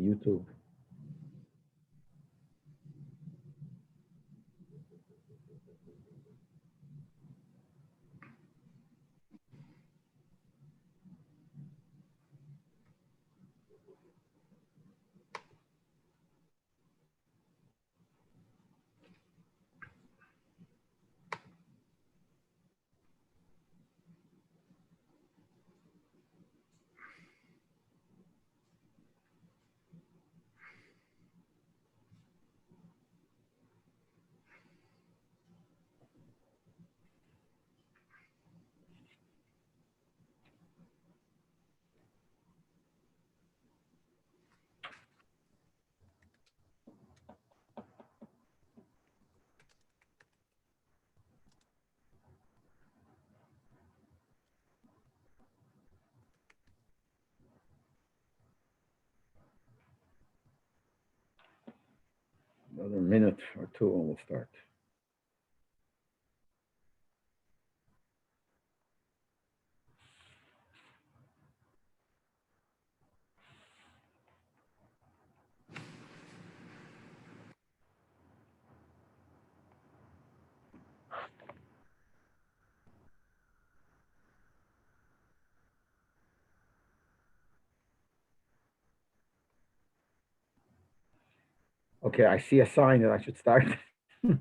YouTube. Another minute or two and we'll start. Okay, I see a sign that I should start. Okay,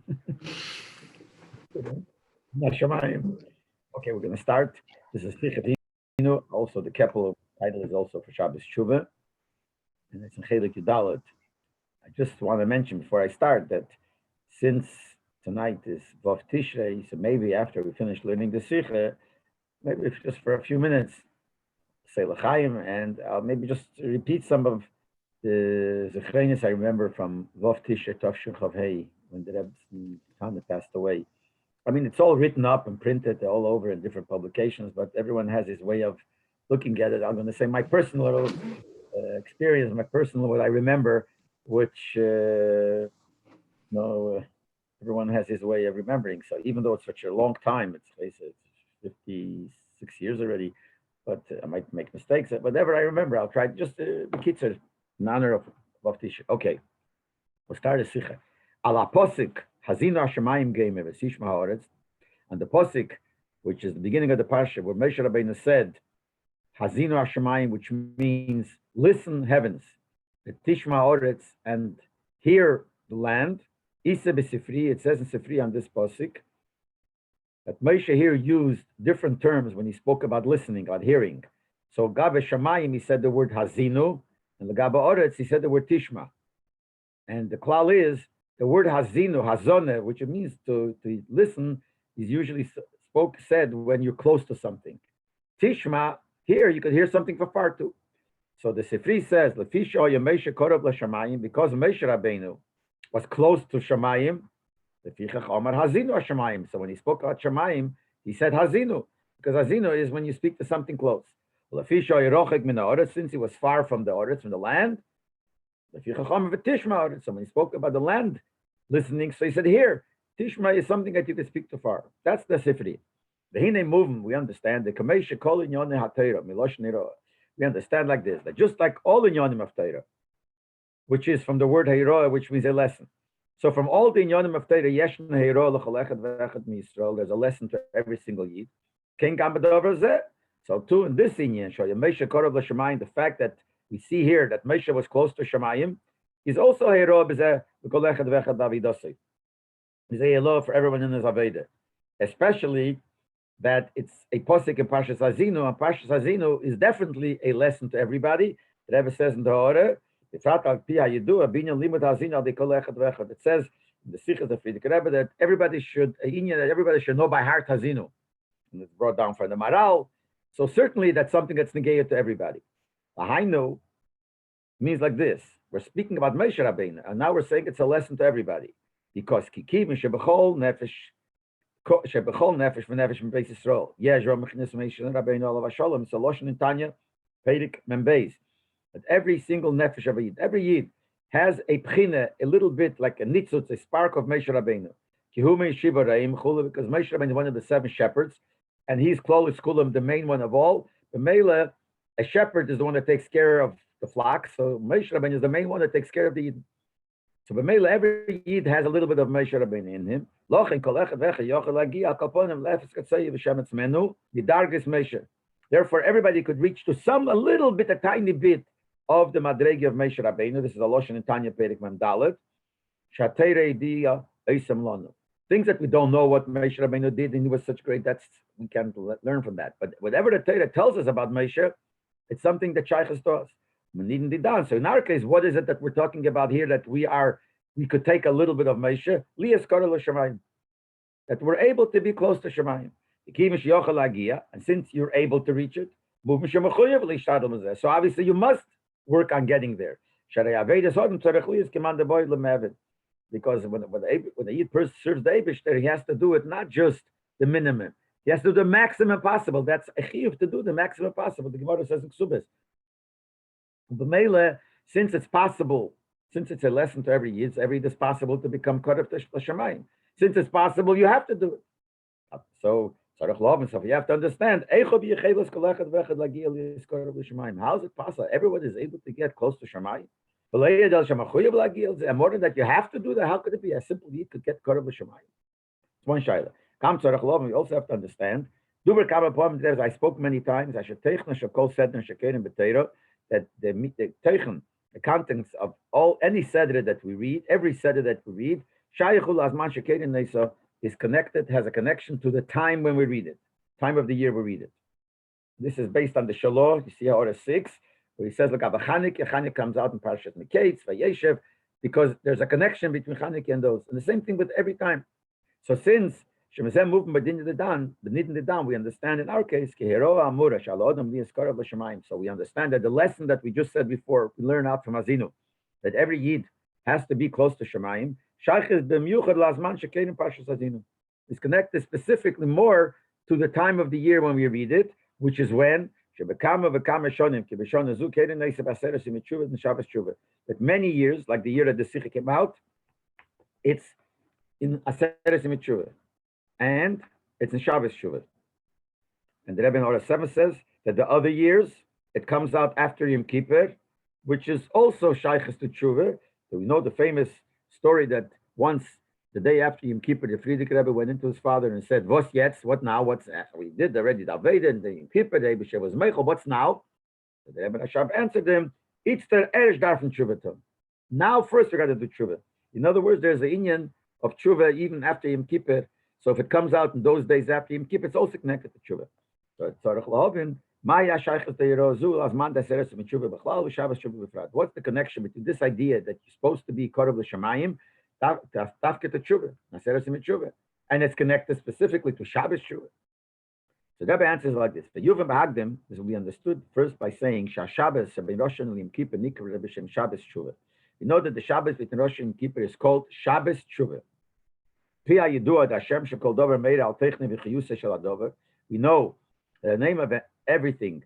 we're going to start. This is sicha. Also, the capital title is also for Shabbos Tshuva, and it's in Chelik Yudalet. I just want to mention before I start that since tonight is Vav Tishrei, so maybe after we finish learning the sicha, maybe if just for a few minutes, say l'chaim, and maybe just repeat some of the zechrenis I remember from Vav Tishrei Tavshin Chav Hei, when the Rebbe passed away. I mean, it's all written up and printed all over in different publications, but everyone has his way of looking at it. I'm going to say my personal experience, my personal what I remember, which everyone has his way of remembering. So even though it's such a long time, it's 56 years already, but I might make mistakes. Whatever I remember, I'll try just the kitzur in honor of Tisha. Okay, we'll start a sicha. Ala posik hazinu hashemayim geime v'sishma haaretz, and the posik, which is the beginning of the parsha, where Moshe Rabbeinu said hazinu hashemayim, which means listen heavens, tishma haaretz, and hear the land. Isa b'sifri, it says in Sifri on this posik that Moshe here used different terms when he spoke about listening, about hearing. So gabe shamayim, he said the word hazinu, and the gabe oretz, he said the word tishma. And the klal is the word hazinu, hazone, which it means to listen, is usually said when you're close to something. Tishma, here you could hear something from far too. So the Sifri says, Lefisha Moshe korov l'shamayim, because Moshe Rabbeinu was close to Shamayim, Lefichach Omar hazinu hashamayim. So when he spoke about Shamayim, he said hazinu, because hazinu is when you speak to something close. Lefisha yerochek min haaretz, since he was far from the haaretz, from the land. Lefichach Omar v'tishma haaretz. So when he spoke about the land, listening, so he said here, Tishma is something that you can speak too far. That's the Sifri. The Hine movement, we understand the Kamesha Kol Inyone HaTeira, Milosh Niro. We understand like this, that just like all Inyonim of Teira, which is from the word Heiroa, which means a lesson. So from all the Inyonim of Teira, Yeshn Heiroa L'chol Echad V'Echad Miyisrael, there's a lesson to every single Yid. Ken Gam B'Dover Zeh. So too in this Inyan, Shoya Moshe Korov L'Shamayim, the fact that we see here that Moshe was close to Shamayim, is also Heiroa B'Zeh L'chol Echad V'Echad Davidosei. Is a hello for everyone in his Aveda, especially that it's a posik in Parshas Hazinu, and Parshas Hazinu is definitely a lesson to everybody. The Rebbe says in the Torah, it says in the sichas of Frierdiker Rebbe that everybody should know by heart Hazinu, and it's brought down from the Maral. So certainly that's something that's negated to everybody. Lahainu means like this: we're speaking about Moshe Rabbeinu, and now we're saying it's a lesson to everybody. Because kikiv shebechol nefesh v'nefesh from Beis Yisrael. Yesh Ramachnis Moshe Rabbeinu Olav Hashalom. So Loshen in Tanya, Perik Membeis. That every single nefesh of a yid, every yid has a pchina, a little bit like a nitzutz, a spark of Moshe Rabbeinu. Kihume Shiva Reim Chula, because Moshe Rabbeinu is one of the 7 shepherds, and he's Klal Yiskulim, the main one of all. The Mela, a shepherd is the one that takes care of the flock. So Moshe Rabbeinu is the main one that takes care of the Yid. So B'meila, every Yid has a little bit of Moshe Rabbeinu in him. Lochin kol echad vecha yochel lagia al kaponim lefes katzayi v'shemetz menu yidargis Moshe. Therefore, everybody could reach to a little bit, a tiny bit of the madregi of Moshe Rabbeinu. This is a Loshen in Tanya Perek Mem Dalet. Shateirei dia eisem lanu. Things that we don't know what Moshe Rabbeinu did, and he was such great. We can't learn from that. But whatever the Torah tells us about Moshe, it's something that Shaykhs to us. So in our case, what is it that we're talking about here that we could take a little bit of Moshe, that we're able to be close to Shemayim. And since you're able to reach it, so obviously you must work on getting there. Because when the Yid person serves the Eibishter, he has to do it not just the minimum. He has to do the maximum possible. That's a chiyuv to do the maximum possible. The Gemara says in Ksubas. B'meila, since it's possible, since it's a lesson to every Yid, it's possible to become Korav Shemayim. Since it's possible, you have to do it. So you have to understand, how is it possible? Everyone is able to get close to Shemayim. More than that, you have to do that. How could it be? A simple Yid could get Korav Shemayim. It's one shayla. We also have to understand, as I spoke many times, that the contents of any seder that we read, every seder that we read, is connected, has a connection to the time when we read it, time of the year we read it. This is based on the Shalom. You see Orah 6, where he says, look, Chanukah comes out in Parashat Miketz, Vayeshev, because there's a connection between Chanukah and those. And the same thing with every time. So since Shemazem movement by Din Dedan, we understand in our case, so we understand that the lesson that we just said before, we learn out from Azinu, that every Yid has to be close to Shemayim. It's connected specifically more to the time of the year when we read it, which is when that many years, like the year that the sicha came out, it's in Aseres Mitzvah, and it's in Shabbos Shuvah. And the Rebbe in Orah 7 says that the other years, it comes out after Yom Kippur, which is also Shaykhs to Tshuva. So we know the famous story that once, the day after Yom Kippur, the Frierdiker Rebbe went into his father and said, "What's jetzt? What now? What's we did already the Aveda and the Yom Kippur, the Eibusher was Meichel. What's now?" So the Rebbe Rashab answered him, "It's der Ersh darfen Tshuva. Now first we got to do Tshuva." In other words, there's the inyan of Tshuva even after Yom Kippur. So if it comes out in those days after Yom Kippur, it's also connected to Tshuva. So it's Tzarech Lahavin. What's the connection between this idea that you're supposed to be Korav L'Shamayim, and it's connected specifically to Shabbos Shuvah? So the Rebbe answers like this: the Yuvim B'Hagdim is we understood first by saying Shabbos Rabbi Rosh and Yom Kippur Nikra Rebbe Shem Shabbos Shuvah. We know that the Shabbos between Rosh and Yom Kippur is called Shabbos Shuvah. We know the name of everything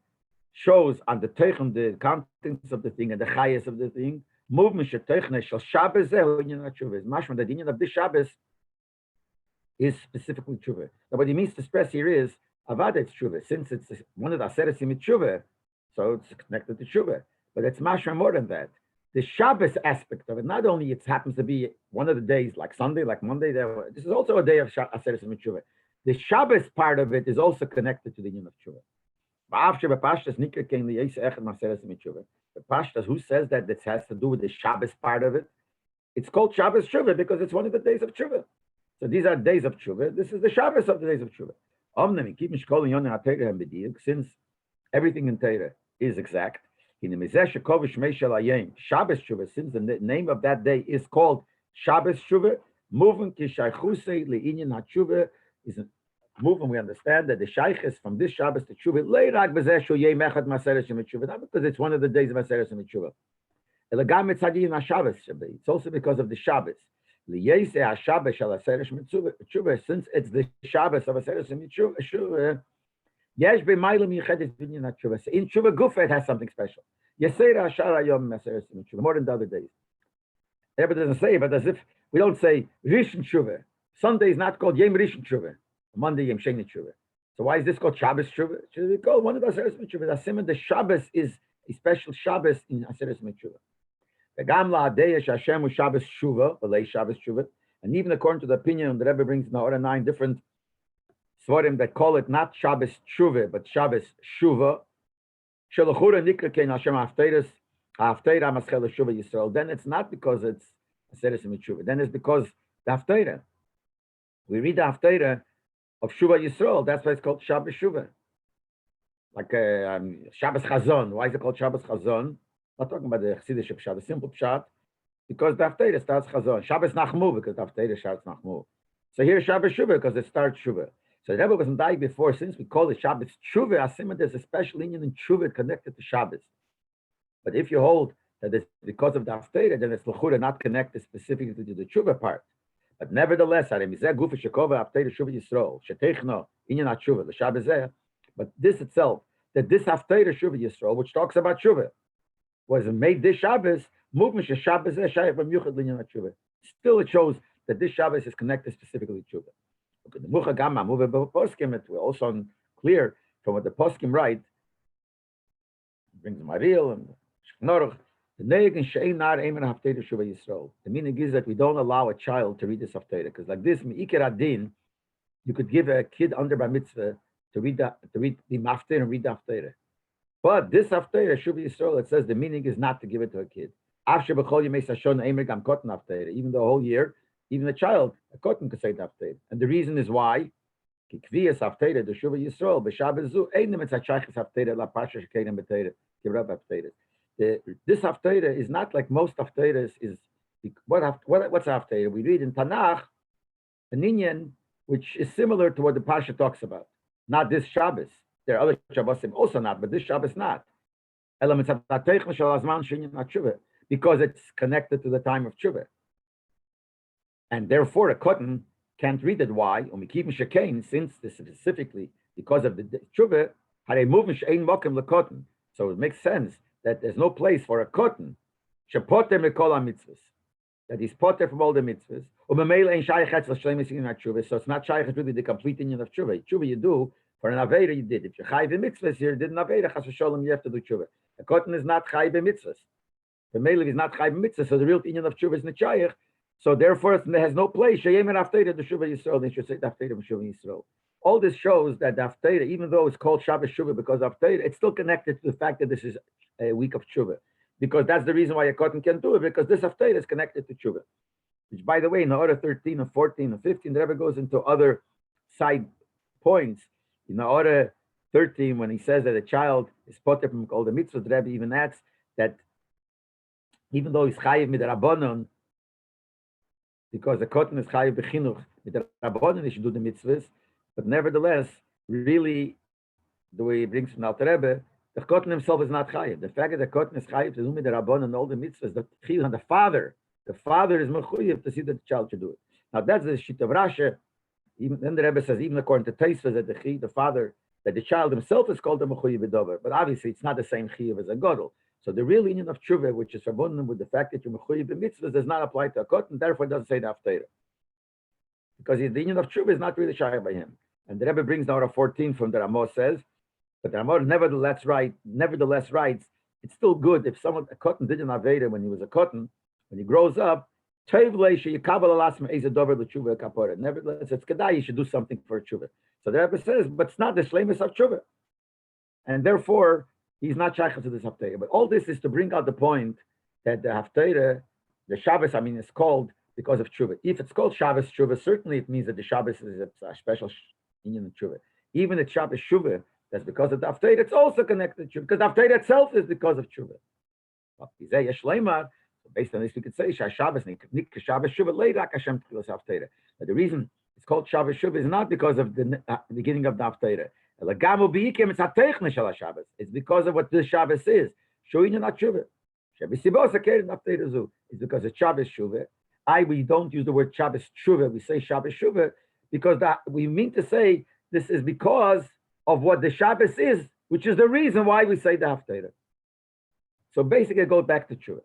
shows on the teichen, the contents of the thing and the chayas of the thing. Movement sheteichen shel Shabbos zehu inyan tshuva. Mashma the inyan of this Shabbos is specifically tshuva. Now, what he means to stress here is avodah tshuva. Since it's one of the aseresim tshuva, so it's connected to tshuva. But it's mashma more than that. The Shabbos aspect of it, not only it happens to be one of the days, like Sunday, like Monday. This is also a day of aseresim tshuva. The Shabbos part of it is also connected to the inyan of tshuva. The Pashtas, who says that this has to do with the Shabbos part of it? It's called Shabbos Shuvah because it's one of the days of Shuvah. So these are days of Shuvah. This is the Shabbos of the days of Shuvah. Since everything in Torah is exact, Shabbos Shuvah, since the name of that day is called Shabbos Shuvah, moving to Shaychusei Le'inyan HaTshuvah is moving. We understand that the Shaykh is from this Shabbos to Tshuva, not because it's one of the days of Aseres and Tshuva. It's also because of the Shabbos. Since it's the Shabbos of Aseres and Tshuva, in Tshuva Gufa it has something special. More than the other days. Everybody doesn't say, but as if we don't say Rishon Tshuva. Sunday is not called Yom Rishon Tshuva. Monday Yom Sheni Tshuva. So why is this called Shabbos Tshuva? It should be called one of the Aseres Tshuva. The Shabbos is a special Shabbos in Aseres Mitzvah. The Gamla Adeya Hashem was Shabbos Shuva, Belay Shabbos Shuva, and even according to the opinion the Rebbe brings in the order 9 different Svarim that call it not Shabbos Shuva, but Shabbos Shuva. Shelachura Nikra Kein Hashem Hafteres Hafteira Maschel Shuva Yisrael. Then it's not because it's Aseres Mitzvah. Then it's because the Hafteira. We read the Hafteira of Shuva Yisrael. That's why it's called Shabbos Shuva. Like Shabbos Chazon. Why is it called Shabbos Chazon? I'm not talking about the Chassidish Pshat, the simple Pshat, because the Hafteira starts Chazon. Shabbos Nachmu, because the Hafteira starts Nachmu. So here Shabbos Shuva, because it starts Shuva. So the Rebbe wasn't dying before, since we call it Shabbos Shuva, Asima, there's a special union in Shuva connected to Shabbos. But if you hold that it's because of the Hafteira, then it's L'chura not connected specifically to the Shuva part. But nevertheless, but this itself, that this Hafteira Shuva Yisrael, which talks about Shuva, was made this Shabbos, still it shows that this Shabbos is connected specifically to Shuva. We're also clear from what the poskim write, brings Maril and Shknorach. The meaning is that we don't allow a child to read this Haftarah, because like this, you could give a kid under bar mitzvah to read the Maftir and read the Haftarah. But this Haftarah, Shuva Yisrael, it says the meaning is not to give it to a kid. Even the whole year, even a child, a cotton could say the Haftarah. And the reason is why. This Haftarah is not like most Haftarahs is. What's Haftarah? We read in Tanakh an inyan which is similar to what the Parsha talks about. Not this Shabbos. There are other Shabbosim also not, but this Shabbos not. Because it's connected to the time of Tshuva. And therefore a cotton can't read it. Why? Since this specifically because of the Tshuva, so it makes sense that there's no place for a cotton that is potter from all the mitzvahs. So it's not shaykh, it's really the complete union of tshuva. Tshuva you do, for an Aveira you did. If you're chayv in mitzvahs, you did an Aveira, chas v'sholem, you have to do tshuva. A cotton is not chayv in mitzvahs. The male is not chayv in mitzvahs, so the real union of tshuva is not shaykh. So therefore it has no place. Sheyem and Haftarah the Shuva Yisrael, they should say the Haftarah of Shuva Yisrael. All this shows that the Haftarah, even though it's called Shabbos Shuva because of Haftarah, it's still connected to the fact that this is a week of Tshuva. Because that's the reason why a cotton can do it, because this Haftarah is connected to Tshuva. Which, by the way, in the order 13 and 14 and 15, the Rebbe goes into other side points. In the order 13, when he says that a child is potter from all the mitzvahs, the Rebbe even adds that even though he's chayiv midrabanon, because the cotton is chayiv b'chinuch midrabanon, he should do the mitzvahs, but nevertheless, really, the way he brings from Alter Rebbe, the cotton himself is not chayiv. The fact that the cotton is chayiv to do midrabanon and all the mitzvahs, the chiyuv and the father is mechuyev to see that the child should do it. Now that's the shit of Rashi. Even then the Rebbe says, even according to Taisvas, that the father, that the child himself is called a mechuyev b'dover. But obviously, it's not the same chiyuv as a gadol. So the real union of tshuva, which is verbunden with the fact that you're mechuyev b'mitzvahs, does not apply to a cotton. Therefore, it doesn't say the Haftarah, because the union of tshuva is not really shayach by him. And the Rebbe brings down a 14 from the Ramah says, but the Ramah nevertheless writes, it's still good if a cotton did an Aveda when he was a cotton. When he grows up, nevertheless, it's kedai, you should do something for tshuva. So the Rebbe says, but it's not the shleimus of tshuva. And therefore, he's not shaykh to this Haftarah. But all this is to bring out the point that the Haftarah, the Shabbos, is called because of tshuva. If it's called Shabbos tshuva, certainly it means that the Shabbos is a special union of tshuva. Even the Shabbos tshuva, that's because of the Haftarah, it's also connected to tshuva, because the Haftarah itself is because of tshuva. Based on this, we could say Shabbos Shuva Leirak Hashem Tchilas Haftarah. But the reason it's called Shabbos Shuva is not because of the beginning of the Haftarah. It's because of what this Shabbos is. Showing you not Shuva. It's because it's Shabbos Shuva. We don't use the word Shabbos Shuva. We say Shabbos Shuva because we mean to say this is because of what the Shabbos is, which is the reason why we say the Haftarah. So basically, it goes back to Shuva.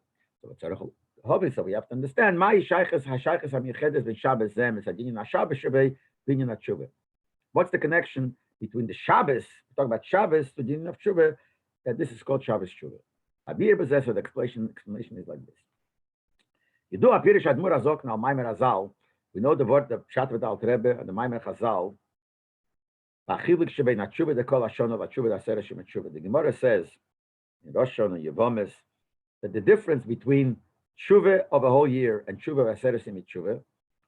So we have to understand what's the connection between the Shabbos, we talk about Shabbos, to the union of Tshuva, that this is called Shabbos Tshuva. Abir Bezeh, the explanation is like this. You do appear Shadmur Azok now, Maimer Azal. We know the word of Pshat with Al Rebbe and the Maimer Chazal. The Gemara says in Rosh Hashanah Yevomes that the difference between tshuva of a whole year and tshuva of Aseret Shemit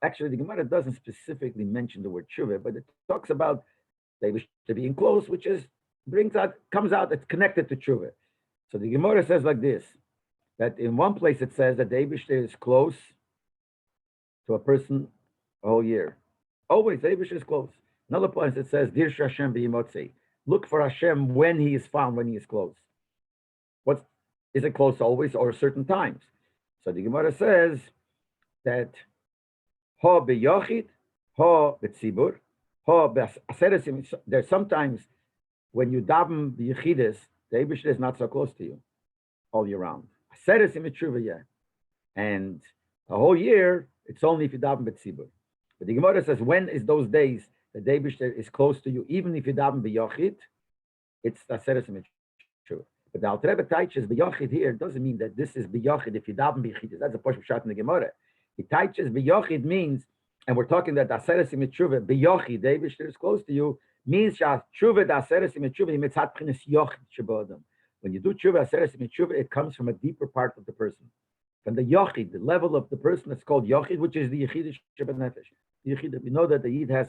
actually the Gemara doesn't specifically mention the word tshuva, but it talks about they wish to be enclosed, which is comes out, it's connected to tshuva. So the Gemara says like this, that in one place it says that the Eibishter is close to a person a whole year. Always, the Eibishter is close. Another place it says, Dir Hashem b'yimotzei. Look for Hashem when he is found, when he is close. Is it close always or certain times? So the Gemara says that ha b'yochid, ha b'tzibur, ha b'aseresim. There's sometimes when you daven b'yichidus, the Eibishter is not so close to you all year round. Aseresim tshuva, yeah. And a whole year, it's only if you daven b'tzibur. But the Gemara says, when is those days the Eibishter is close to you, even if you daven b'yochid, it's aseresim tshuva. But the Alter Rebbe teaches b'yochid here doesn't mean that this is b'yochid if you daven b'yichidus. That's a posh pshat in the Gemara. He teaches b'yochid means, and we're talking that aseresim tshuva b'yochid, the Eibishter is close to you, means that tshuva aseresim tshuva mitzat p'chinas yochid shebodam. When you do tshuva aseresim tshuva, it comes from a deeper part of the person, from the yochid, the level of the person that's called yochid, which is the yichid sheba nefesh. The yichid, we know that the yid has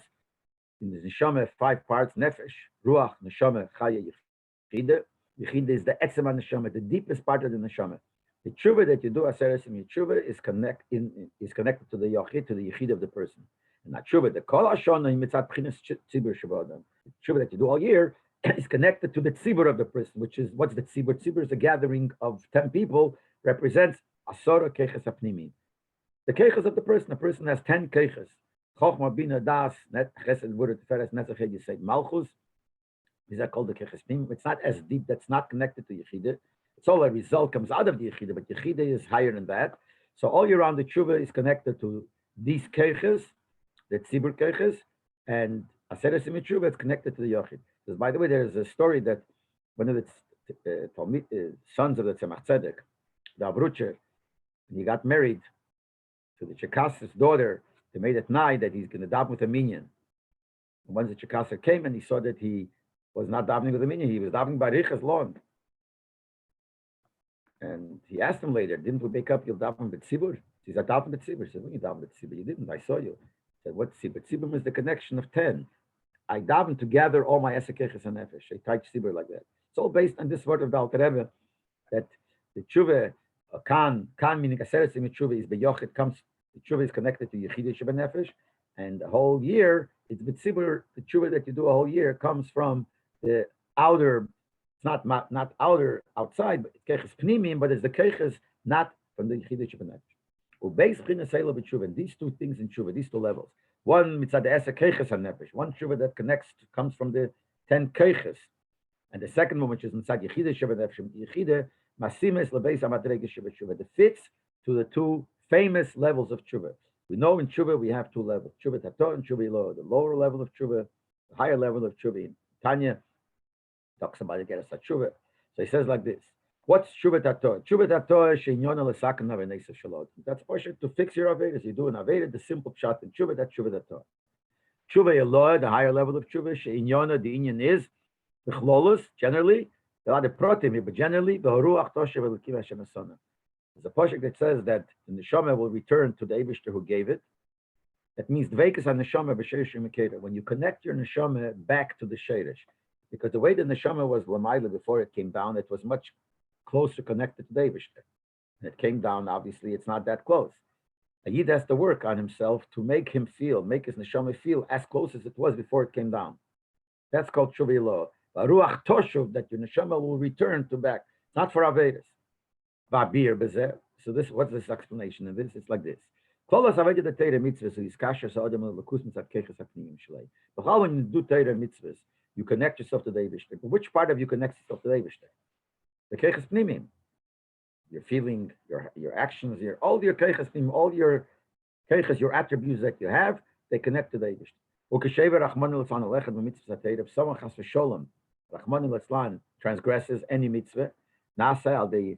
in the neshama 5 parts: nefesh, ruach, neshama, chaya, yichid. Yichid is the etzema neshama, the deepest part of the neshama. The tshuva that you do aseresim tshuva is connected to the yochid, to the yichid of the person. And that tshuva, the kol hashana mitzat p'chinas tzibur sheba'adam. The tshuva that you do all year is connected to the tzibur of the person, which is, what's the tzibur? Tzibur is a gathering of 10 people, represents asora keches apnimi. The keches of the person has 10 keches. Chochma, bina, das, net, chesed, vura, tiferes, netzach, yised, malchus. These are called the keches pnimi. It's not as deep, that's not connected to yichida. It's all a result, comes out of the yichida, but yichida is higher than that. So all year round, the tshuva is connected to these keches, the tzibur keches, and aseret tshuva is connected to the yochid. Because by the way, there is a story that one of the sons of the Tzemach Tzedek, the Avrucher, he got married to the Chekas's daughter. They made at night that he's going to daven with a minyan. And once the Chekasa came and he saw that he was not davening with a minyan, he was davening by Richa's lawn. And he asked him later, didn't we wake up, you'll daven with tzibur? He said, daven with tzibur. He said, when you daven with tzibur? You didn't, I saw you. He said, what's tzibur? Tzibur is the connection of 10. I daven to gather all my esekeches and nefesh. I teach tzibur like that. It's all based on this word of the Alter Rebbe, that the tshuva, kan meaning aseret tshuva is beyochid, comes, the tshuva is connected to yichidei sheba nefesh, and the whole year, it's b'tzibur, the tshuva that you do a whole year comes from the outer, it's not outer, outside, but keches pnimim, but it's the keches not from the yichidei sheba nefesh. Ubeis b'chinas seila b'tshuva, and these two things in tshuva, these two levels. One mitzad esa keches and nefesh, one tshuva that connects, comes from the 10 keches, and the second one, which is inside yichidei sheba nefesh, yichidei masimes lebeis amadrege sheba tshuva, that fits to the 2 famous levels of tshuva. We know in tshuva we have 2 levels, tshuva tato and tshuva ilo. The lower level of tshuva, the higher level of tshuva. In Tanya talks about the geras tshuva. So he says like this: what's tshuva tato? Tshuva tato is sheinyona lesakana v'neisa shalot. That's portion to fix your avedas. You do an aveda, the simple pshat in tshuva. That's tshuva tato. Tshuva ilo, the higher level of tshuva, sheinyona, the inyan is the chlolus generally. There are the protim here, but generally the haruach toshev elikim Hashem asana. There's a pasuk that says that the neshama will return to the Eibishter who gave it. That means dveikus neshama b'sheish imekeda. When you connect your neshama back to the sheirish, because the way the neshama was lamayla before it came down, it was much closer connected to the Eibishter. And it came down, obviously, it's not that close. A yid has to work on himself to make him feel, make his neshama feel as close as it was before it came down. That's called tshuva ilo. Ruach toshuv, that your neshama will return to back. It's not for avedas. Vabir bezer. So this, what's this explanation of this? It's like this. When you do Torah mitzvahs, you connect yourself to the Eibishter. But which part of you connects yourself to the Eibishter? The keches pnimim. Your feeling, your actions, all your keches pnimim, all your keches, your attributes that you have, they connect to the Eibishter. If someone chas v'sholem, Rachmanu litzlan, transgresses any mitzvah, Nasa al the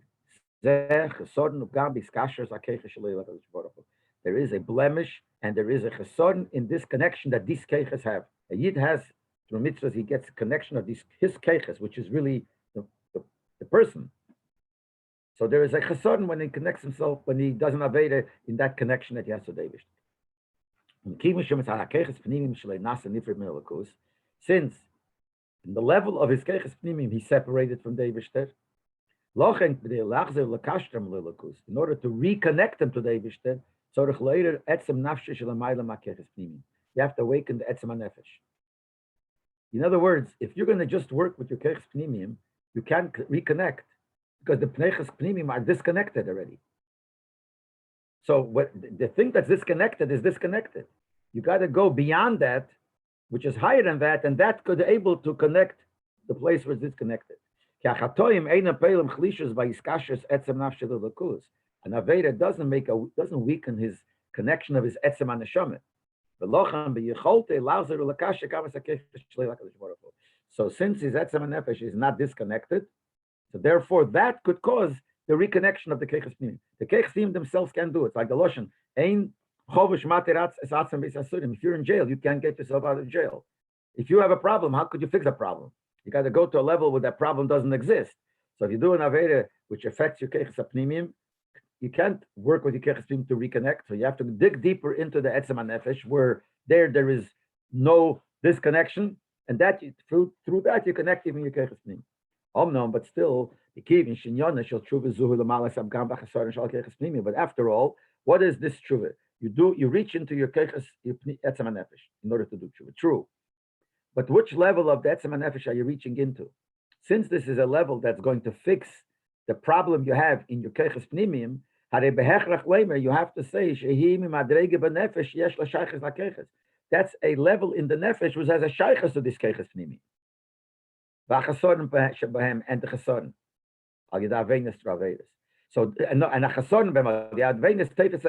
zeh chesodin ugam biskashers akeches shalei lakadosh baruch hu. There is a blemish and there is a chesodin in this connection that these keches have. A yid has through mitzvahs he gets a connection of these his keches, which is really the person. So there is a chesodin when he connects himself, when he doesn't aveda in that connection that he has to David. Since in the level of his keches pnimim he's separated from David. In order to reconnect them to David, you have to awaken the etzem nefesh. In other words, if you're going to just work with your keches pnimim, you can't reconnect because the keches pnimim are disconnected already. So what the thing that's disconnected is disconnected. You got to go beyond that, which is higher than that, and that could be able to connect the place where it's disconnected. An Aveda doesn't weaken his connection of his etzem neshama. So since his etzem nefesh is not disconnected, so therefore that could cause the reconnection of the keches pnimim. The keches pnimim themselves can do it. It's like the Loshen, ein chovish materatz es atzem beis asurim. If you're in jail, you can't get yourself out of jail. If you have a problem, how could you fix a problem? You got to go to a level where that problem doesn't exist. So if you do an aveda which affects your keches pnimim, you can't work with your keches pnimim to reconnect. So you have to dig deeper into the etzem nefesh, where there is no disconnection, and that through that you connect even your keches pnimim. But still, but after all, what is this tshuva? You reach into your keches etzem nefesh in order to do tshuva. True. But which level of the etzem nefesh are you reaching into? Since this is a level that's going to fix the problem you have in your keches pnimim, you have to say that's a level in the nefesh which has a shaychus to this keches pnimim. And the chesodim. So and a chesodim the advenis teifes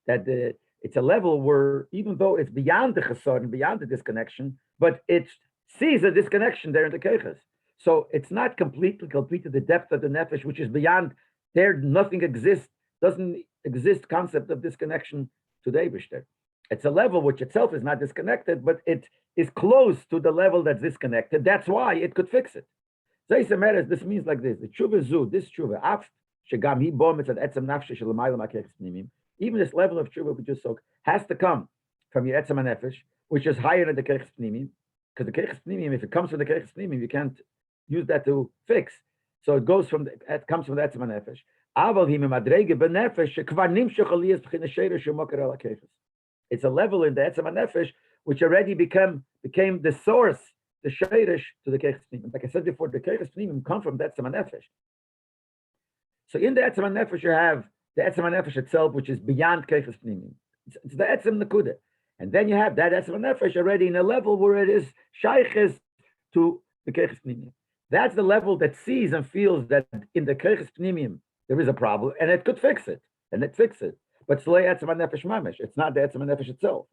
that it's a level where even though it's beyond the chesodim, beyond the disconnection, but it sees a disconnection there in the keches. So it's not completely to the depth of the nefesh, which is beyond there. Nothing exists, doesn't exist concept of disconnection to the Eibishter. It's a level which itself is not disconnected, but it is close to the level that's disconnected. That's why it could fix it. This means like this: the tshuva zu, this tshuva, even this level of tshuva we just spoke has to come from your etzem nefesh, which is higher than the keches pnimim, because the keches pnimim, if it comes from the keches pnimim, you can't use that to fix. So it comes from the etzem nefesh. It's a level in the etzem nefesh which already became the source, the sheirish to the keches pnimim. Like I said before, the keches pnimim come from the etzem nefesh. So in the etzem nefesh you have the etzem nefesh itself, which is beyond keches pnimim. It's the etzem nekuda, and then you have that etzem nefesh already in a level where it is shayches to the keches pnimim. That's the level that sees and feels that in the keches pnimim there is a problem, and it could fix it, and it fixes it. But it's not the etzem nefesh itself.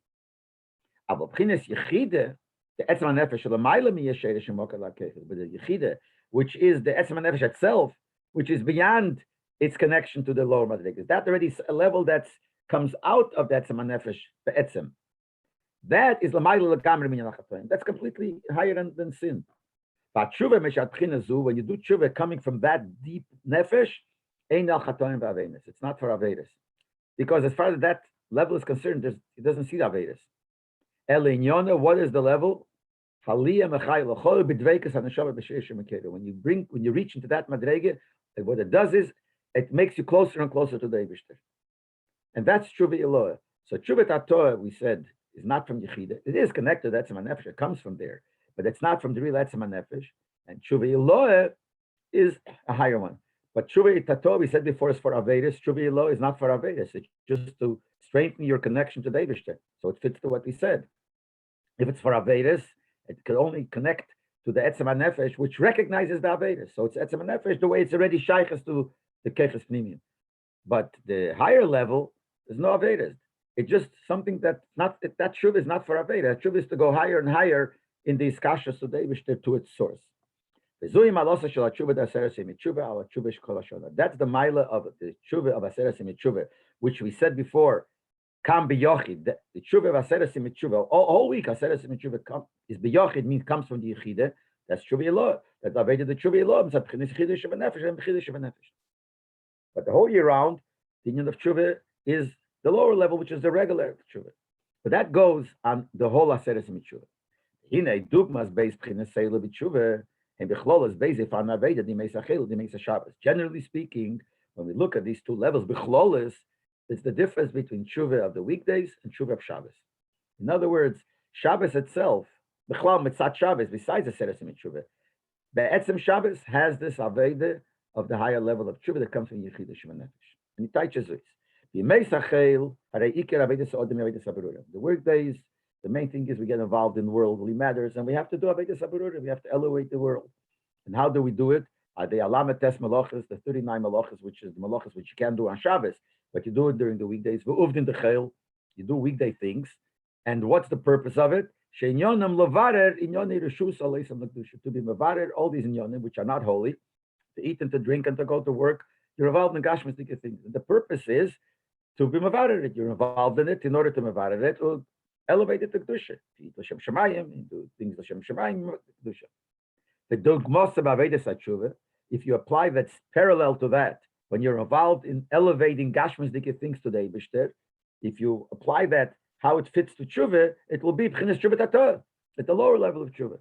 But the etzem nefesh, but the yechide, which is the etzem nefesh itself, which is beyond its connection to the lower madrigas. That already is a level that comes out of the etzem nefesh, the etzem. That is that's completely higher than sin. But tshuva when you do tshuva coming from that deep nefesh, it's not for Avedas. Because as far as that level is concerned, it doesn't see the Avedas. What is the level? When you reach into that madrege, what it does is it makes you closer and closer to the Eibishter. And that's tshuva Eloah. So tshuva Torah, we said, is not from Yechida. It is connected to Etzem HaNefesh. It comes from there. But it's not from the real Etzem HaNefesh. And tshuva Eloah is a higher one. But tshuva Tato, we said before, is for Avedas. Tshuva Eloah is not for Avedas. It's just to strengthen your connection to the Eibishter. So it fits to what we said. If it's for Avedas, it can only connect to the Etzem HaNefesh, which recognizes the Avedas. So it's Etzem HaNefesh the way it's already shayches to the Keches Pnimim. But the higher level, there's no Avedas. It's just something that shuv is not for Aveda. Shuv is to go higher and higher in the iskashas to the Eibishter to its source. That's the mila of the tshuva of Aseret Tshuva, which we said before. Kam biyochid. The tshuva of Aseret Tshuva. All week Aseret Tshuva is biyochid, means comes from the yechide. That's tshuva yelor. That avoided the tshuva yelor. But the whole year round, the union of tshuva is the lower level, which is the regular tshuva. But that goes on the whole Aseret Tshuva. Hine dugmas based b'chinas seila b'tshuva. And bichlol is based on aveda dimesa chel dimesa Shabbos. Generally speaking, when we look at these two levels, bichlol is the difference between tshuva of the weekdays and tshuva of Shabbos. In other words, Shabbos itself, bichlol mitzat Shabbos, besides the seresim tshuva, be'etzem Shabbos has this aveda of the higher level of tshuva that comes from yichid shemanefesh. And it teaches us dimesa chel harei iker aveda sa'odim aveda saberurim. The workdays. The main thing is we get involved in worldly matters, and we have to do Avodas Habarurim. We have to elevate the world. And how do we do it? The Alametes Malachas, the 39 Malachas, which is the Malachas which you can do on Shabbos, but you do it during the weekdays. Ve'uvdin dechel, you do weekday things. And what's the purpose of it? She'inyonim levarer inyoni reshus aleisam l'kedusha. To be mevarer all these inyonim, which are not holy, to eat and to drink and to go to work. You're involved in gashmistic things. And the purpose is to be mevarer it. You're involved in it in order to mevarer it. Elevated to kedusha, to eat l'shem shemayim, and do things l'shem shemayim kedusha. The dogmos of Avodas Tshuva, if you apply that's parallel to that, when you're involved in elevating gashmisdike things to the Eibishter, if you apply that how it fits to tshuva, it will be b'chinas tshuva tatah, at the lower level of tshuva.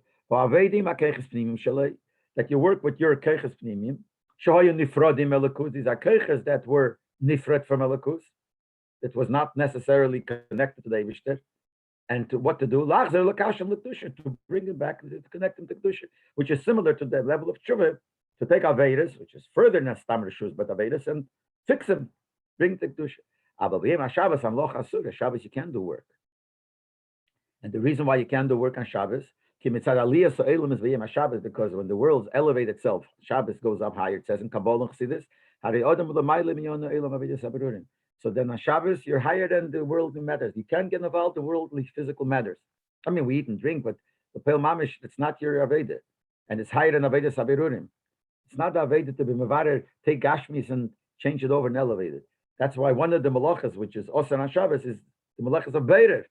That you work with your keiches pnimim, shohayu nifrodim elikus. These are keiches that were nifred from elikus, that was not necessarily connected to the Eibishter. And to what to do? To bring it back, to connect them to Kedusha, which is similar to the level of tshuva, to take Avedas, which is further than Stam Reshus, but Avedas, and fix them, bring to Kedusha. Shabbos you can do work. And the reason why you can do work on Shabbos, because when the world's elevate itself, Shabbos goes up higher. It says in Kabbalah, see this? So then on Shabbos, you're higher than the worldly matters. You can't get involved in worldly physical matters. I mean, we eat and drink, but the Peil Mamish, it's not your Aveda. And it's higher than Aveda Sabirurim. It's not the Aveda to be Mevarer, take Gashmis and change it over and elevate it. That's why one of the Malachas, which is Osir on Shabbos, is the Malachas of Beirer.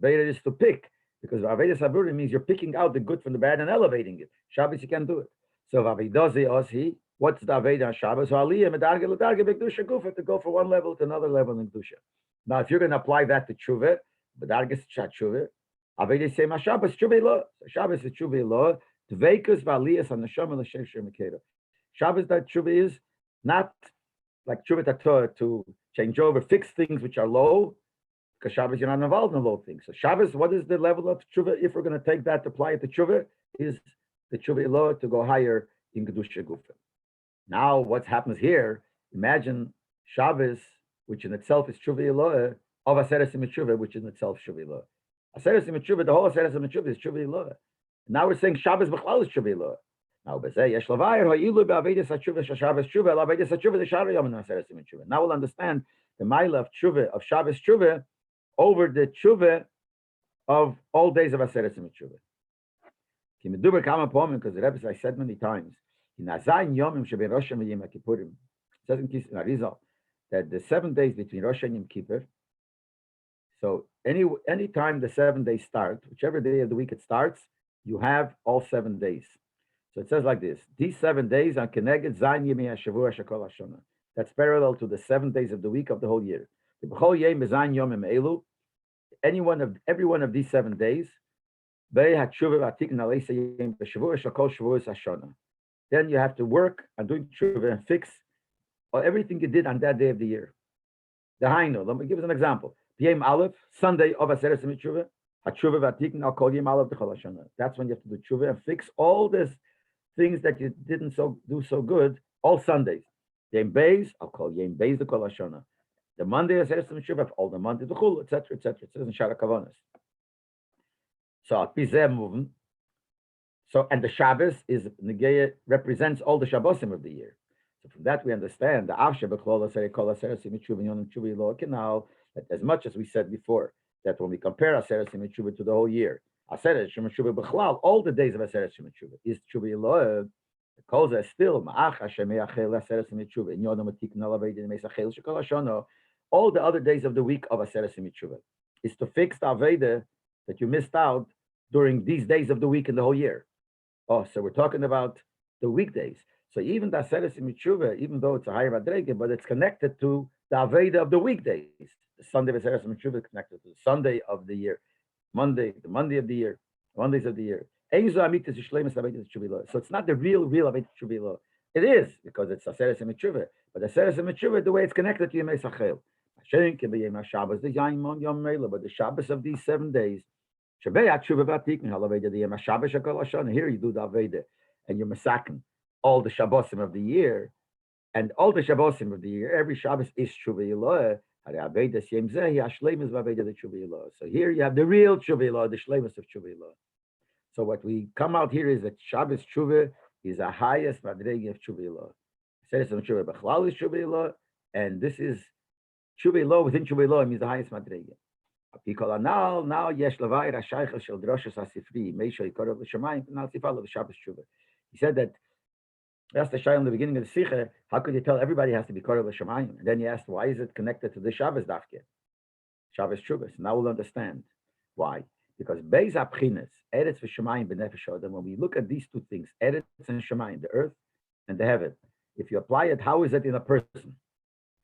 Beirer is to pick, because Aveda Sabirurim means you're picking out the good from the bad and elevating it. Shabbos, you can't do it. So Avidozi Osi, what's the Aveda on Shabbos? To go from one level to another level in Kedusha. Now, if you're going to apply that to Tshuva, B'dargas Tshuva, Aveda say Shabbos Tshuva lo. Shabbos is Tshuva lo. Dveikus v'aliyas on the Neshama l'shem shemekeda. Shabbos that Tshuva is not like Tshuva Tatorah to change over, fix things which are low, because Shabbos you're not involved in low things. So Shabbos, what is the level of Tshuva? If we're going to take that to apply it to Tshuva, is the Tshuva lo to go higher in Kedusha Gufa. Now, what happens here? Imagine Shabbos, which in itself is Tshuva Eloah, of Aseret Tshuva, which in itself is Tshuva Eloah. Aseret Tshuva, the whole Aseret Tshuva is Tshuva Eloah. Now we're saying Shabbos B'chlal is Tshuva Eloah. Now, Yesh Lavayir Ha'ilu B'Avedas HaTshuva Shabbos Tshuva L'Avedas HaTshuva the Shara Yom Aseret Tshuva. Now we'll understand the Maila of Tshuva of Shabbos Tshuva over the Tshuva of all days of Aseret Tshuva. Because the Rebbe, I said many times, it says in Arizal that the 7 days between Rosh and Yom Kippur, so any time the 7 days start, whichever day of the week it starts, you have all 7 days. So it says like this: these 7 days are Keneged Zayin Yemi HaShavua Shekol HaShana. That's parallel to the 7 days of the week of the whole year. Every one of these 7 days, then you have to work and do tshuva and fix everything you did on that day of the year. The Hainu, let me give us an example. Yom Aleph, Sunday of Aseret Tshuva, HaTshuva v'Atikn al Kol Yom Aleph d'Chol HaShana. That's when you have to do tshuva and fix all these things that you didn't do so good all Sundays. Yom Beis, I'll call Yom Beis d'Chol HaShana. The Monday Aseret Tshuva, all the Monday d'Chol, etc., etc. It says in Shara Kavanas. So at Pizeh movement. So, and the Shabbos is Negeya represents all the Shabbosim of the year. So from that we understand the Avshe B'Chol Aseret Kol Aseret Tshuva Yonim Tshuva Yilo Kenal, that as much as we said before, that when we compare Aseret Tshuva to the whole year, Aseret Shema Tshuva B'chlal, all the days of Aseret Shema Tshuva is Tshuva Eloah. The cause is still Ma'ach Hashem Me'achel Aseret Shema Tshuva in Yonam Atik Nalaved in Meisachel Shekol Hashono. All the other days of the week of Aseret Shema Tshuva is to fix the Aveda that you missed out during these days of the week in the whole year. Oh, so we're talking about the weekdays. So even the Aseret Shema Tshuva, even though it's a higher Madrege, but it's connected to the Aveda of the weekdays. The Sunday of Aseret Shema Tshuva is connected to the Sunday of the year. Monday, the Monday of the year, Mondays of the year. So it's not the real Avedis Tshuva. It is, because it's Aseret Shema Tshuva. But Aseret Shema Tshuva, the way it's connected to Yemei Sachel. But the Shabbos of these 7 days, here you do the Aveda, and you're masakin all the Shabbosim of the year, and all the Shabbosim of the year, every Shabbos is Tshuva Eloah. So here you have the real Tshuva Eloah, the shleimus of Tshuva Eloah. So what we come out here is that Shabbos Tshuva is the highest madrege of Tshuva Eloah. Aseret Tshuva B'chlal is Tshuva Eloah, and this is Tshuva Eloah within Tshuva Eloah means the highest madrege. Now yesh levayir hashaychel shel droshes hasifri meisha yikorav l'shamayim now tifal of Shabbos Tshuva. He said that. That's the shayla in the beginning of the sicha. How could you tell everybody has to be korav l'shamayim? And then he asked, why is it connected to the Shabbos dafke? Shabbos Tshuva. Now we'll understand why. Because beis apchinas, eretz v'shamayim b'nefesh adam. When we look at these two things, eretz and shamayim, the earth and the heaven, if you apply it, how is it in a person?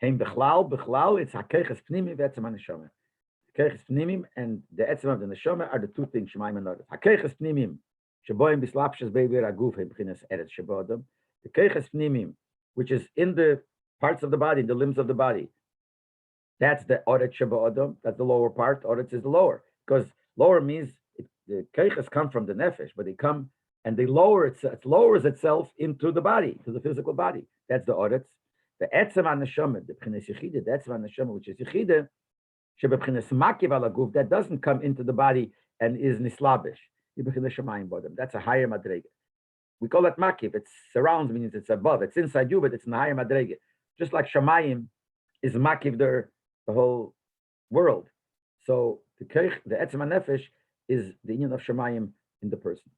Heim b'chlal, it's hakeches pnimim v'etzem haneshama. Hakeches pnimim and the etzem of the neshama are the two things, shamayim and earth. Hakeches pnimim, sheboim bislapshes beivir aguf heim b'chinas eretz shebo adam. The keches pnimim, which is in the parts of the body, the limbs of the body, that's the oretz sheba adam. That's the lower part. Oretz is the lower, because lower means the keches come from the nefesh, but they come and they lower it lowers itself into the body, to the physical body. That's the oretz. The etzem haneshama, the b'chinas yichida, the etzem haneshama, which is yichida, sheba b'chinas makiv ala guf, that doesn't come into the body and is nislabish. That's a higher madrege. We call it makif. It surrounds, means it's above. It's inside you, but it's in the higher madrege. Just like shamayim is makif the whole world. So the etzem hanefesh is the union of shamayim in the person.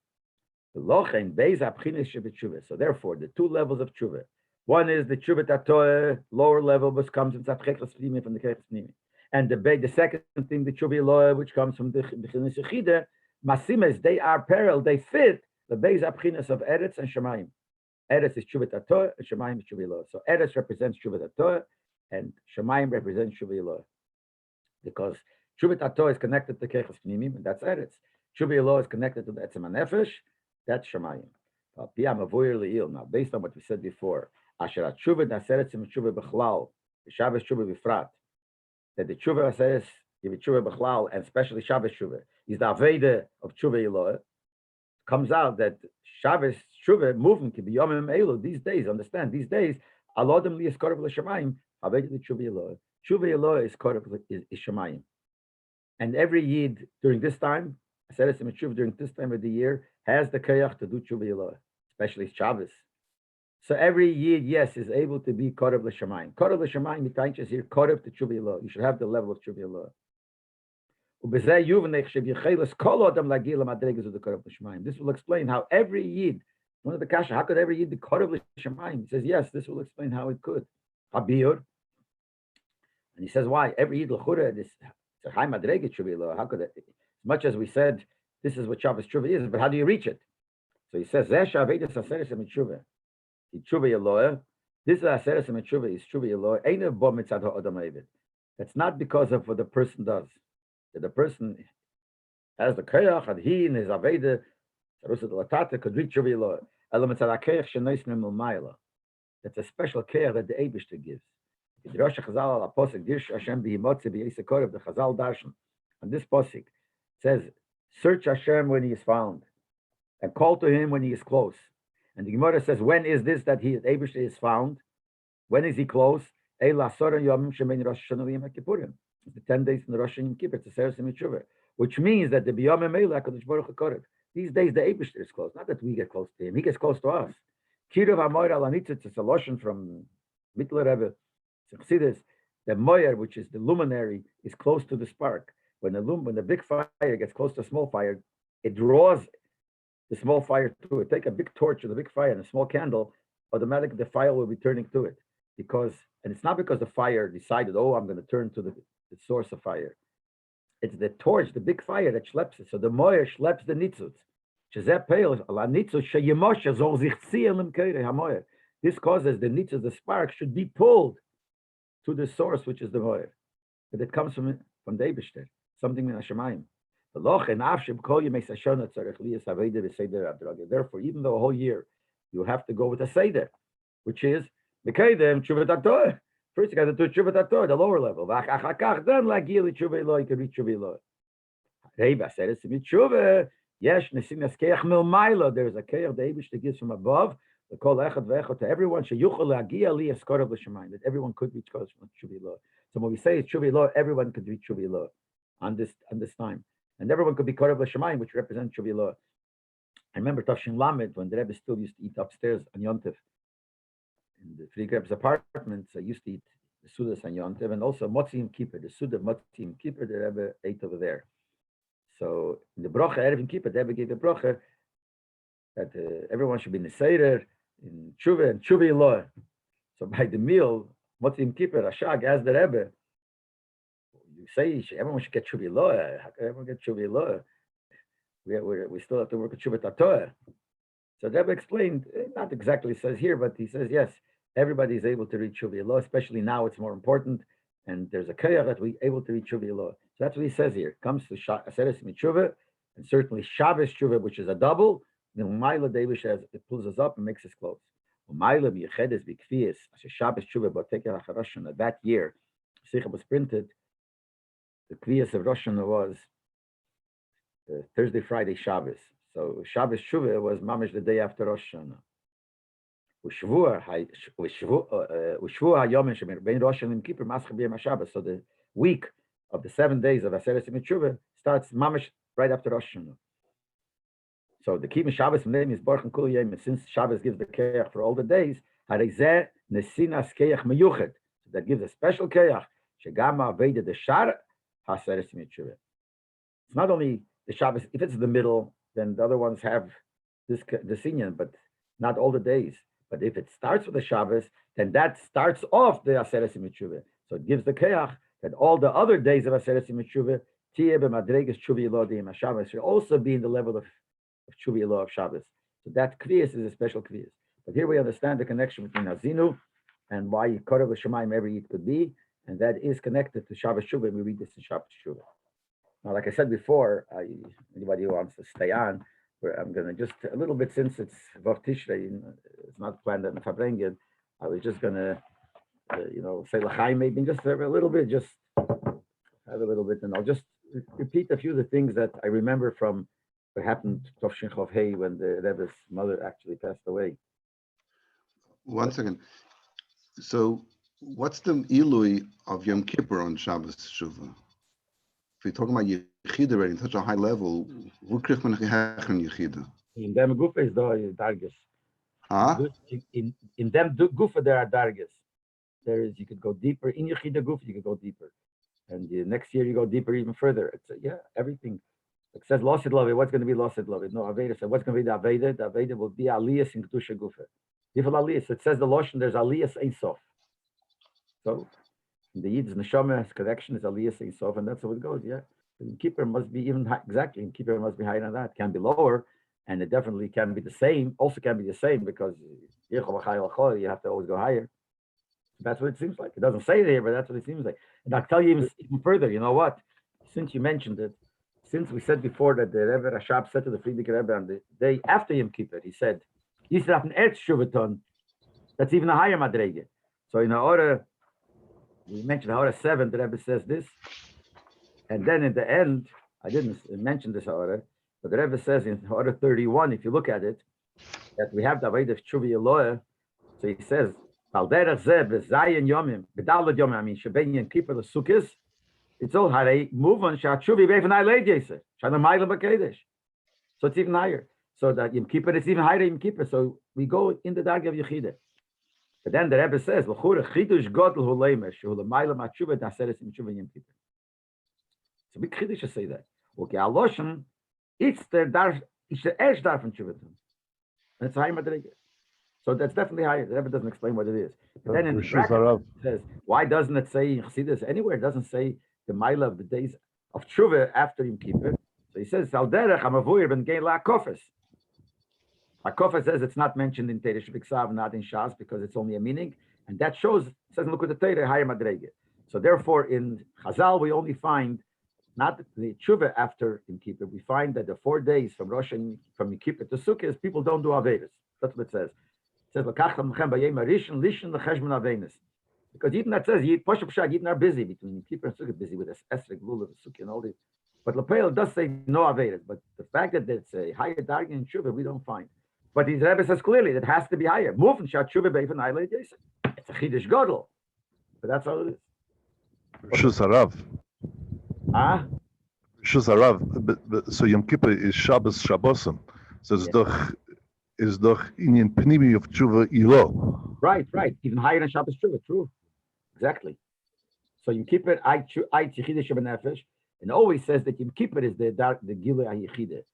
The lochen beis apchinis shebetshuva. So therefore, the two levels of tshuva. One is the tshuva tatoah, lower level, which comes from the keches pnimi. And the second thing, the tshuva eloah, which comes from the b'chinas yechida. Masimes, they are parallel. They fit the beis apchinas of eretz and shamayim. Eretz is tshuva tatoah, and shamayim is tshuva eloah. So eretz represents tshuva tatoah, and shamayim represents tshuva eloah. Because tshuva tatoah is connected to keches pnimim, and that's eretz. Tshuva eloah is connected to the etzem hanefesh, that's shamayim. Now, based on what we said before, asher tshuva naseret tshuva b'chlal, the Shabbos tshuva b'frat, that the tshuva says tshuva b'chlal, and especially Shabbos tshuva, is the aveda of tshuva eloah. Comes out that Shabbos tshuva movement can be yomim elu these days. Understand these days, alodem li is korav l'shamayim. Aveda the tshuva eloah. Tshuva eloah is korav is shamayim. And every yid during this time, aseret tshuva during this time of the year has the koyach to do tshuva eloah, especially Shabbos. So every yid, yes, is able to be korav l'shamayim. Korav l'shamayim is here korav to tshuva eloah. You should have the level of tshuva eloah. This will explain how every yid, one of the kasha, how could every yid be korav l'shamayim? He says, yes, this will explain how it could. Habir. And he says, why? Every yid l'chura, it's a high madrege tshuva eloah. How could it? As much as we said, this is what Shabbos tshuva is, but how do you reach it? So he says, Zesh avedas aseres tshuva. Tshuva eloah. This is aseres tshuva, is tshuva eloah. Ain't a bo mitzad ha'adam eved. That's not because of what the person does. That the person has the koyach, and he in his aveda, could reach tshuva eloah. That's a special care that the Eibishter gives. The Chazal Darshan, on this posik, says, search Hashem when he is found, and call to him when he is close. And the Gemara says, when is this that the Eibishter is found? When is he close? The 10 days in the Rosh Hashanah Kippur, it's a Seres Mitzvah, which means that the Biyom Emeila HaKadosh Baruch Hu Korev. These days the Eibishter is close, not that we get close to him. He gets close to us. Kiruv HaMoyer Al Anitzitz, it's a lotion from Mittler Rebbe. Chassidus, the Moyer, which is the luminary, is close to the spark. When the big fire gets close to a small fire, it draws the small fire to it. Take a big torch with a big fire and a small candle, automatically the fire will be turning to it. And it's not because the fire decided, oh, I'm going to turn to the source of fire. It's the torch, the big fire that schleps it. So the moyer schleps the nitzutz. This causes the nitzutz, the spark, should be pulled to the source, which is the moyer. But it comes from the Eibishter, something in Hashemayim. Therefore, even though a whole year you have to go with a seder, which is first you got to do tshuvat Torah, the lower level. Then lagili tshuva lo, you can reach tshuva lo. Reba said it's tshuva. Yes, nesinas keach milmaila. There's a keach the Eibishter gives from above. The kol echad ve'echad to everyone. Sheyuchal lagia li eskorav l'shemayim. That everyone could reach tshuva lo. So when we say it's tshuva lo, everyone could reach tshuva lo on this time. And everyone could be Korav L'Shamayim, which represents Shuvi Lo. I remember Tafshin Lamed, when the Rebbe still used to eat upstairs on Yontif. In the Free Rebbe's apartments, I used to eat the Sudas on Yontif, and also Motzim Kippur, the Suda Motzim Kippur, the Rebbe ate over there. So in the Brocha, Erev Kippur, the Rebbe gave the Brocha that everyone should be Neseder, in Tshuva and Shuvi Lo. So by the meal, Motzim Kippur, Ashag asked the Rebbe, you say everyone should get Shuvi Lo. How can everyone get Shuvi Lo? We still have to work at Shuvat Torah. So Rebbe explained, not exactly says here, but he says, yes, everybody is able to read Shuvi Lo, especially now it's more important. And there's a kayach that we're able to read Shuvi Lo. So that's what he says here. It comes to Aseres Mitzvah, and certainly Shabbos Tshuva, which is a double. Then Umayla Davish says it pulls us up and makes us close. Umayla B'Yechedes B'Kfiyas, Shabbos Tshuva, but take that year, sicha was printed. The Kviyas of Rosh Hashanah was Thursday, Friday, Shabbos. So Shabbos Shuvah was mamish the day after Rosh Hashanah. So the week of the 7 days of Aseres Mitzvah starts mamish right after Rosh Hashanah. So the Kivin Shabbos name is Baruch Kol Yom, and since Shabbos gives the keach for all the days, Harezeh Nesinas Keach Meyuched. That gives a special keach. Shegama Aveda the Shar. It's not only the Shabbos, if it's the middle, then the other ones have this inyan, but not all the days. But if it starts with the Shabbos, then that starts off the Aseres Mitzvah. So it gives the keach that all the other days of Aseres Mitzvah, Tiyeh b'madreges Tshuva Lo Diyim HaShabbos, should also be in the level of Tshuva Lo of Shabbos. So that kriyas is a special kriyas. But here we understand the connection between Azinu and why Korav L'Shamayim every Eid could be. And that is connected to Shabbos Shuvah. We read this in Shabbos Shuvah. Now, like I said before, anybody who wants to stay on, I'm going to just a little bit, since it's Vav Tishrei, it's not planned in Fabrengen, I was just going to, say L'chaim maybe just a little bit, just have a little bit, and I'll just repeat a few of the things that I remember from what happened to Tov Chov Hey when the Rebbe's mother actually passed away. 1 second. So, what's the Ilui of Yom Kippur on Shabbos Shuvah? If we're talking about Yechida already in such a high level, who kriegt man Yechida? In them Gufa is the Dargis. Huh? In them Gufa there are Dargis. There is, you could go deeper. In Yechida Gufa, you could go deeper. And the next year you go deeper even further. It's everything. It says Losid Love. What's going to be Losid Love? No, Aveda said, what's going to be the Aveda? The Aveda will be Aliyas in Kedusha Gufa. Different Aliyas. It says the Loshen, there's Aliyas Ein Sof. So in the Yid's Neshama's connection is Aliyah Ein Sof, and that's how it goes, yeah. In Kippur must be even high, exactly, in Kippur must be higher than that. It can be lower, and it definitely can be the same, also can be the same, because you have to always go higher. That's what it seems like. It doesn't say it here, but that's what it seems like. And I'll tell you even further, you know what? Since you mentioned it, since we said before that the Rebbe Rashab said to the Friedrich Rebbe on the day after Yom Kippur, he said, Yisraf an Erz Shuvaton, that's even a higher Madrege. So in order, we mentioned Hora 7, the Rebbe says this, and then in the end, I didn't mention this Hora, but the Rebbe says in Hora 31, if you look at it, that we have the Avodah of Tshuva Yeloah. So he says, Balderach Zeh b'Zayin Yomim, b'Dalad Yomim, I mean, Sheben Yom Kippur l'Sukkos, it's all Harei move on Shatshuvi Beifnai Leid Yeser, Shana Ma'ila B'Kedesh. So it's even higher. So that Yom Kippur, it's even higher Yom Kippur. So we go in the Darg of Yechidah. But then the Rebbe says, "Chidush Godel Huleimesh Hulemayla Matshuva Daseres Mitzhuva Yom Kippur." It's a big chiddush to say that. Okay, Aloshen It's the edge darf von Tshuva. That's high madrege. So that's definitely higher. The Rebbe doesn't explain what it is. But then in the bracket, it says, why doesn't it say in Chassidus anywhere? It doesn't say the Maila of the days of Tshuva after Yom Kippur. So he says, Al derech hamavuyir ben gein la'akofes. Akofes says it's not mentioned in Teresh Biksav, not in Shas, because it's only a meaning. And that shows, it says, look at the Teire, higher madrege. So therefore, in Chazal, we only find not the Tshuva after Yom Kippur. We find that the 4 days from Rosh and from Yom Kippur to Sukkot, people don't do Avedas. That's what it says. It says, because even that says, Yidden are busy between Yom Kippur and Sukkot, busy with Esrog, Lulav, Sukkot, and all these. But Lepel does say no Avedas. But the fact that it's a higher dargin in Tshuva, we don't find. But the Rebbe says clearly that it has to be higher. Move and Shat Tshuva Beifan Eile Jason. It's a Chiddush Godel. But that's all it is. Shus Harav. Ah? Shus Harav. So Yom Kippur is Shabbos Shabbosim. So it's doch Inyan Pnimi of Tshuva Ilo. Right. Even higher than Shabbos Tshuva. True. Exactly. So Yom Kippur, I Tzichideh Shabbat and always says that Yom Kippur is the Gilui HaYechideh.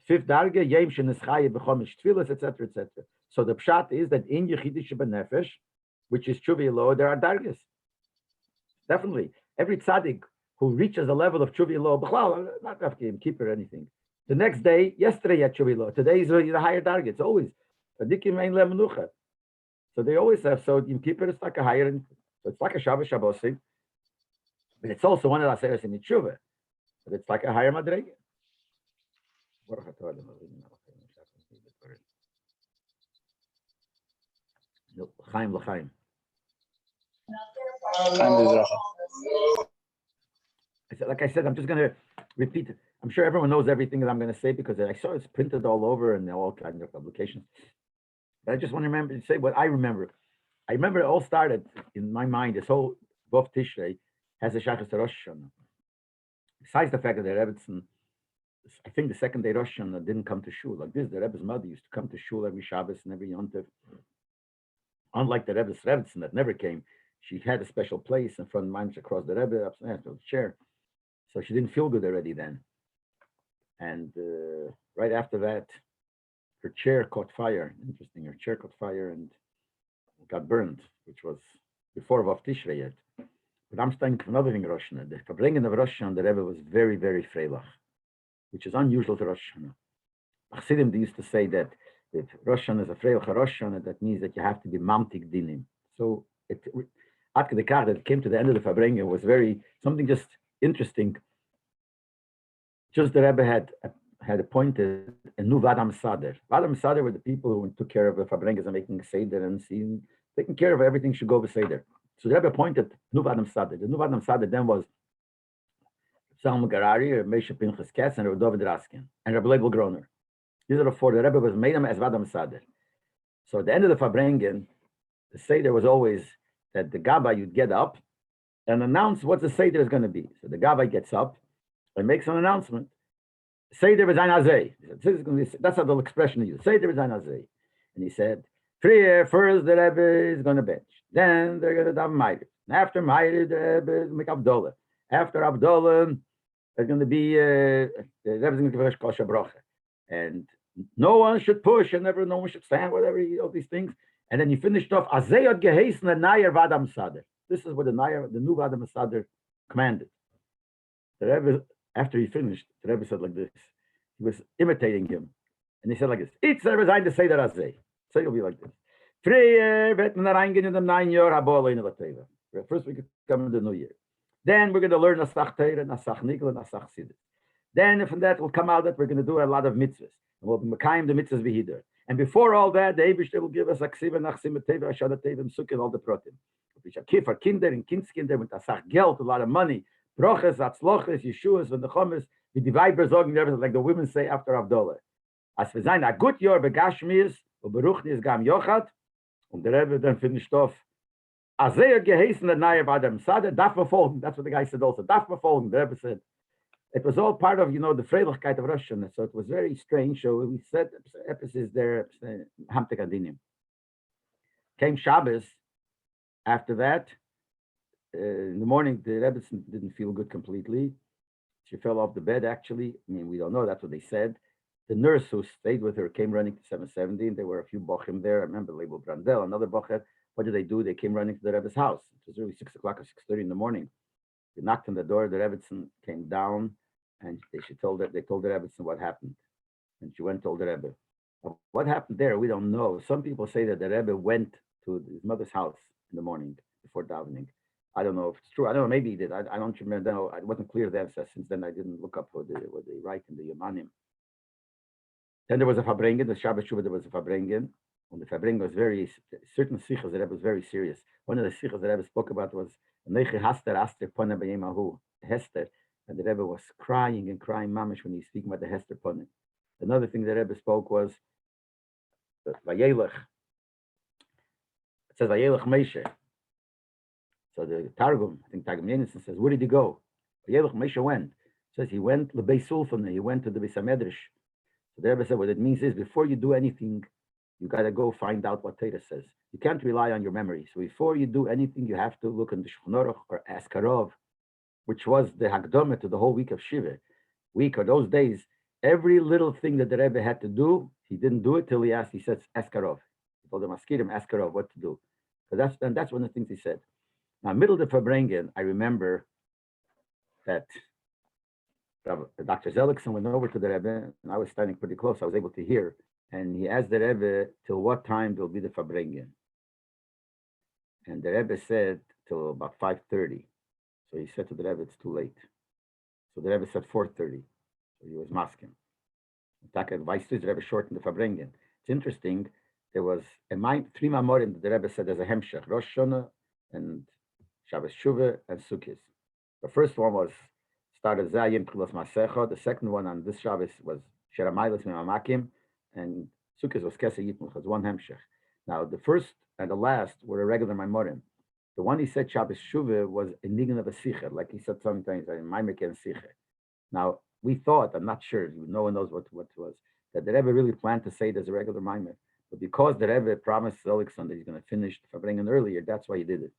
Fifth darge, Yom Sheneschaye B'chomish Tfilas, etc., etc. So the pshat is that in Yechidus Shabbat which is Tshuva Elo, there are darges. Definitely, every tzaddik who reaches a level of Tshuva Elo, b'chlal, not after Yom Kippur or anything. The next day, yesterday at Tshuva Elo. Today is the higher darge. It's always Tzaddikim Ein Le Menucha. So they always have. So Yom Kippur is like a higher, so it's like a Shabbos Shabbosim, but it's also one of the Aseres in Tshuva. But it's like a higher madrege. L'chaim, l'chaim. Like I said, I'm just going to repeat it. I'm sure everyone knows everything that I'm going to say because I saw it's printed all over and all kinds of publications. But I just want to remember to say what I remember. I remember it all started in my mind. This whole Vov Tishrei has a Shachas Rosh Hashanah. Besides the fact that the Rebbetzin, I think the second day Rosh Hashanah didn't come to shul like this. The Rebbe's mother used to come to shul every Shabbos and every Yom Tov. Unlike the Rebbe's Rebbetzin that never came, she had a special place in front of mine across the Rebbe, upstairs to the chair. So she didn't feel good already then. And right after that, her chair caught fire. Interesting, her chair caught fire and got burned, which was before Vav Tishrei yet. But I'm starting to another thing, Rosh Hashanah. The Fabringen of Rosh Hashanah, the Rebbe was very, very freilach, which is unusual to Rosh Hashanah. Chassidim, they used to say that if Rosh Hashanah is a freilach Rosh Hashanah, that means that you have to be mamtik dinim. So it came to the end of the Fabringen was very, something just interesting. Just the Rebbe had appointed a new Vadam Sader. Vadam Sader were the people who took care of the Fabrengas and making Seder and taking care of everything should go with Seder. So the Rebbe appointed new Vadam Sader. The new Vadam Sader then was Salman Garari, Moshe Pinchas Katz, and David Raskin, and Rabbi Leib Groner. These are the four. The Rebbe was made them as Vadam Sader. So at the end of the Fabrengen, the Seder was always that the Gabbai, you'd get up and announce what the Seder is going to be. So the Gabbai gets up and makes an announcement. Seder is ein Azeh. That's how the expression he used. Seder is ein Azeh. And he said, first the Rebbe is going to bench. Then they're going to have Meir. After Meir, the Rebbe is going to make Abdullah. After Abdullah, there's going to be, the Rebbe is going to give a kosher bracha. And no one should push and no one should stand, whatever, all these things. And then he finished off, Azeyot Geheisen Nayer Vadam Sader. This is what the new Vadam Sader commanded. The Rebbe, after he finished, the Rebbe said like this. He was imitating him. And he said like this. It's the Rebbe to say that Azey. So you'll be like this. First we could come in the new year. Then we're going to learn Nasach Teira, Nasach Nikol, and Nasach Siddur. Then from that will come out that we're going to do a lot of mitzvahs. And we'll be Mekayim the mitzvahs V'hider. And before all that, the Eibishter will give us Aksiva, Nachsim, Teva, Ashada Teva, and Sukkah, and all the protein. For kinder and kindskinder with Asach Geld, a lot of money. Broches, Atzloches, Yeshuas, and the Chomes, with the Weiber sorgen, everything like the women say after Abdullah. As we sein, a good year begashmias, und beruchni is gam Yochad, and the Rebbe then finished off. Azeh geheißen der Nayer Vadam Sader, darf man folgen. That's what the guy said also. Darf man folgen. The Rebbe said. It was all part of, the Freilichkeit of Rosh Hashanah. So it was very strange. So we said, episodes there, Hamtek Adinim. Came Shabbos. After that, in the morning, the Rebbe didn't feel good completely. She fell off the bed, actually. I mean, we don't know. That's what they said. The nurse who stayed with her came running to 770. There were a few bochim there. I remember Label Brandel, another bocher. What did they do? They came running to the Rebbe's house. It was really 6 o'clock or 6:30 in the morning. They knocked on the door. The Rebbetzin came down, and they told the Rebbetzin what happened. And she went and told the Rebbe. What happened there, we don't know. Some people say that the Rebbe went to his mother's house in the morning before davening. I don't know if it's true. I don't know. Maybe he did. I don't remember. No, it wasn't clear then. So since then, I didn't look up what they write in the Yamanim. Then there was a Fabrengen. The Shabbos Shuvah, there was a Fabrengen. And the Fabrengen was certain sichas, the Rebbe was very serious. One of the sichas the Rebbe spoke about was Nechi Haster Aster Pona B'Yemahu, Hester. And the Rebbe was crying and crying mamish when he's speaking about the Hester Pona. Another thing the Rebbe spoke was Vayelech. It says Vayelech Meishe. So the Targum, I think Targum Yenison says, where did he go? Vayelech Meishe went. It says he went to the Beis Sulfan, he went to the Beis HaMedrash. So the Rebbe said, what it means is before you do anything, you got to go find out what Torah says. You can't rely on your memory. So before you do anything, you have to look in the Shulchan Aruch or ask Harov, which was the Hakdamah to the whole week of Shiva. Week or those days, every little thing that the Rebbe had to do, he didn't do it till he asked. He said, ask Harov. He told him, ask Harov what to do. So that's one of the things he said. Now, middle of the Fabrengen, I remember that Dr. Zelikson went over to the Rebbe, and I was standing pretty close. I was able to hear. And he asked the Rebbe, till what time there'll be the Fabrengen? And the Rebbe said, till about 5:30. So he said to the Rebbe, it's too late. So the Rebbe said 4:30. So he was masking. The Rebbe shortened the Fabrengen. It's interesting. There was three Mamorim that the Rebbe said as a Hemshech, Rosh Hashanah and Shabbos Shuvah and Sukkot. The first one was started Zayim Kulas Masecha. The second one on this Shabbos was Sheramaylis Mimamakim, and Sukkot was Keseh Yitmuch. It was one Hemshech. Now the first and the last were a regular Mamorim. The one he said Shabbos Shuvah was a nigun of a sicha, like he said sometimes in Maimek and sicha. Now we thought, I'm not sure, no one knows what it was, that the Rebbe really planned to say it as a regular Maimek. But because the Rebbe promised Zelikson that he's going to finish the Fabrengen earlier, that's why he did it.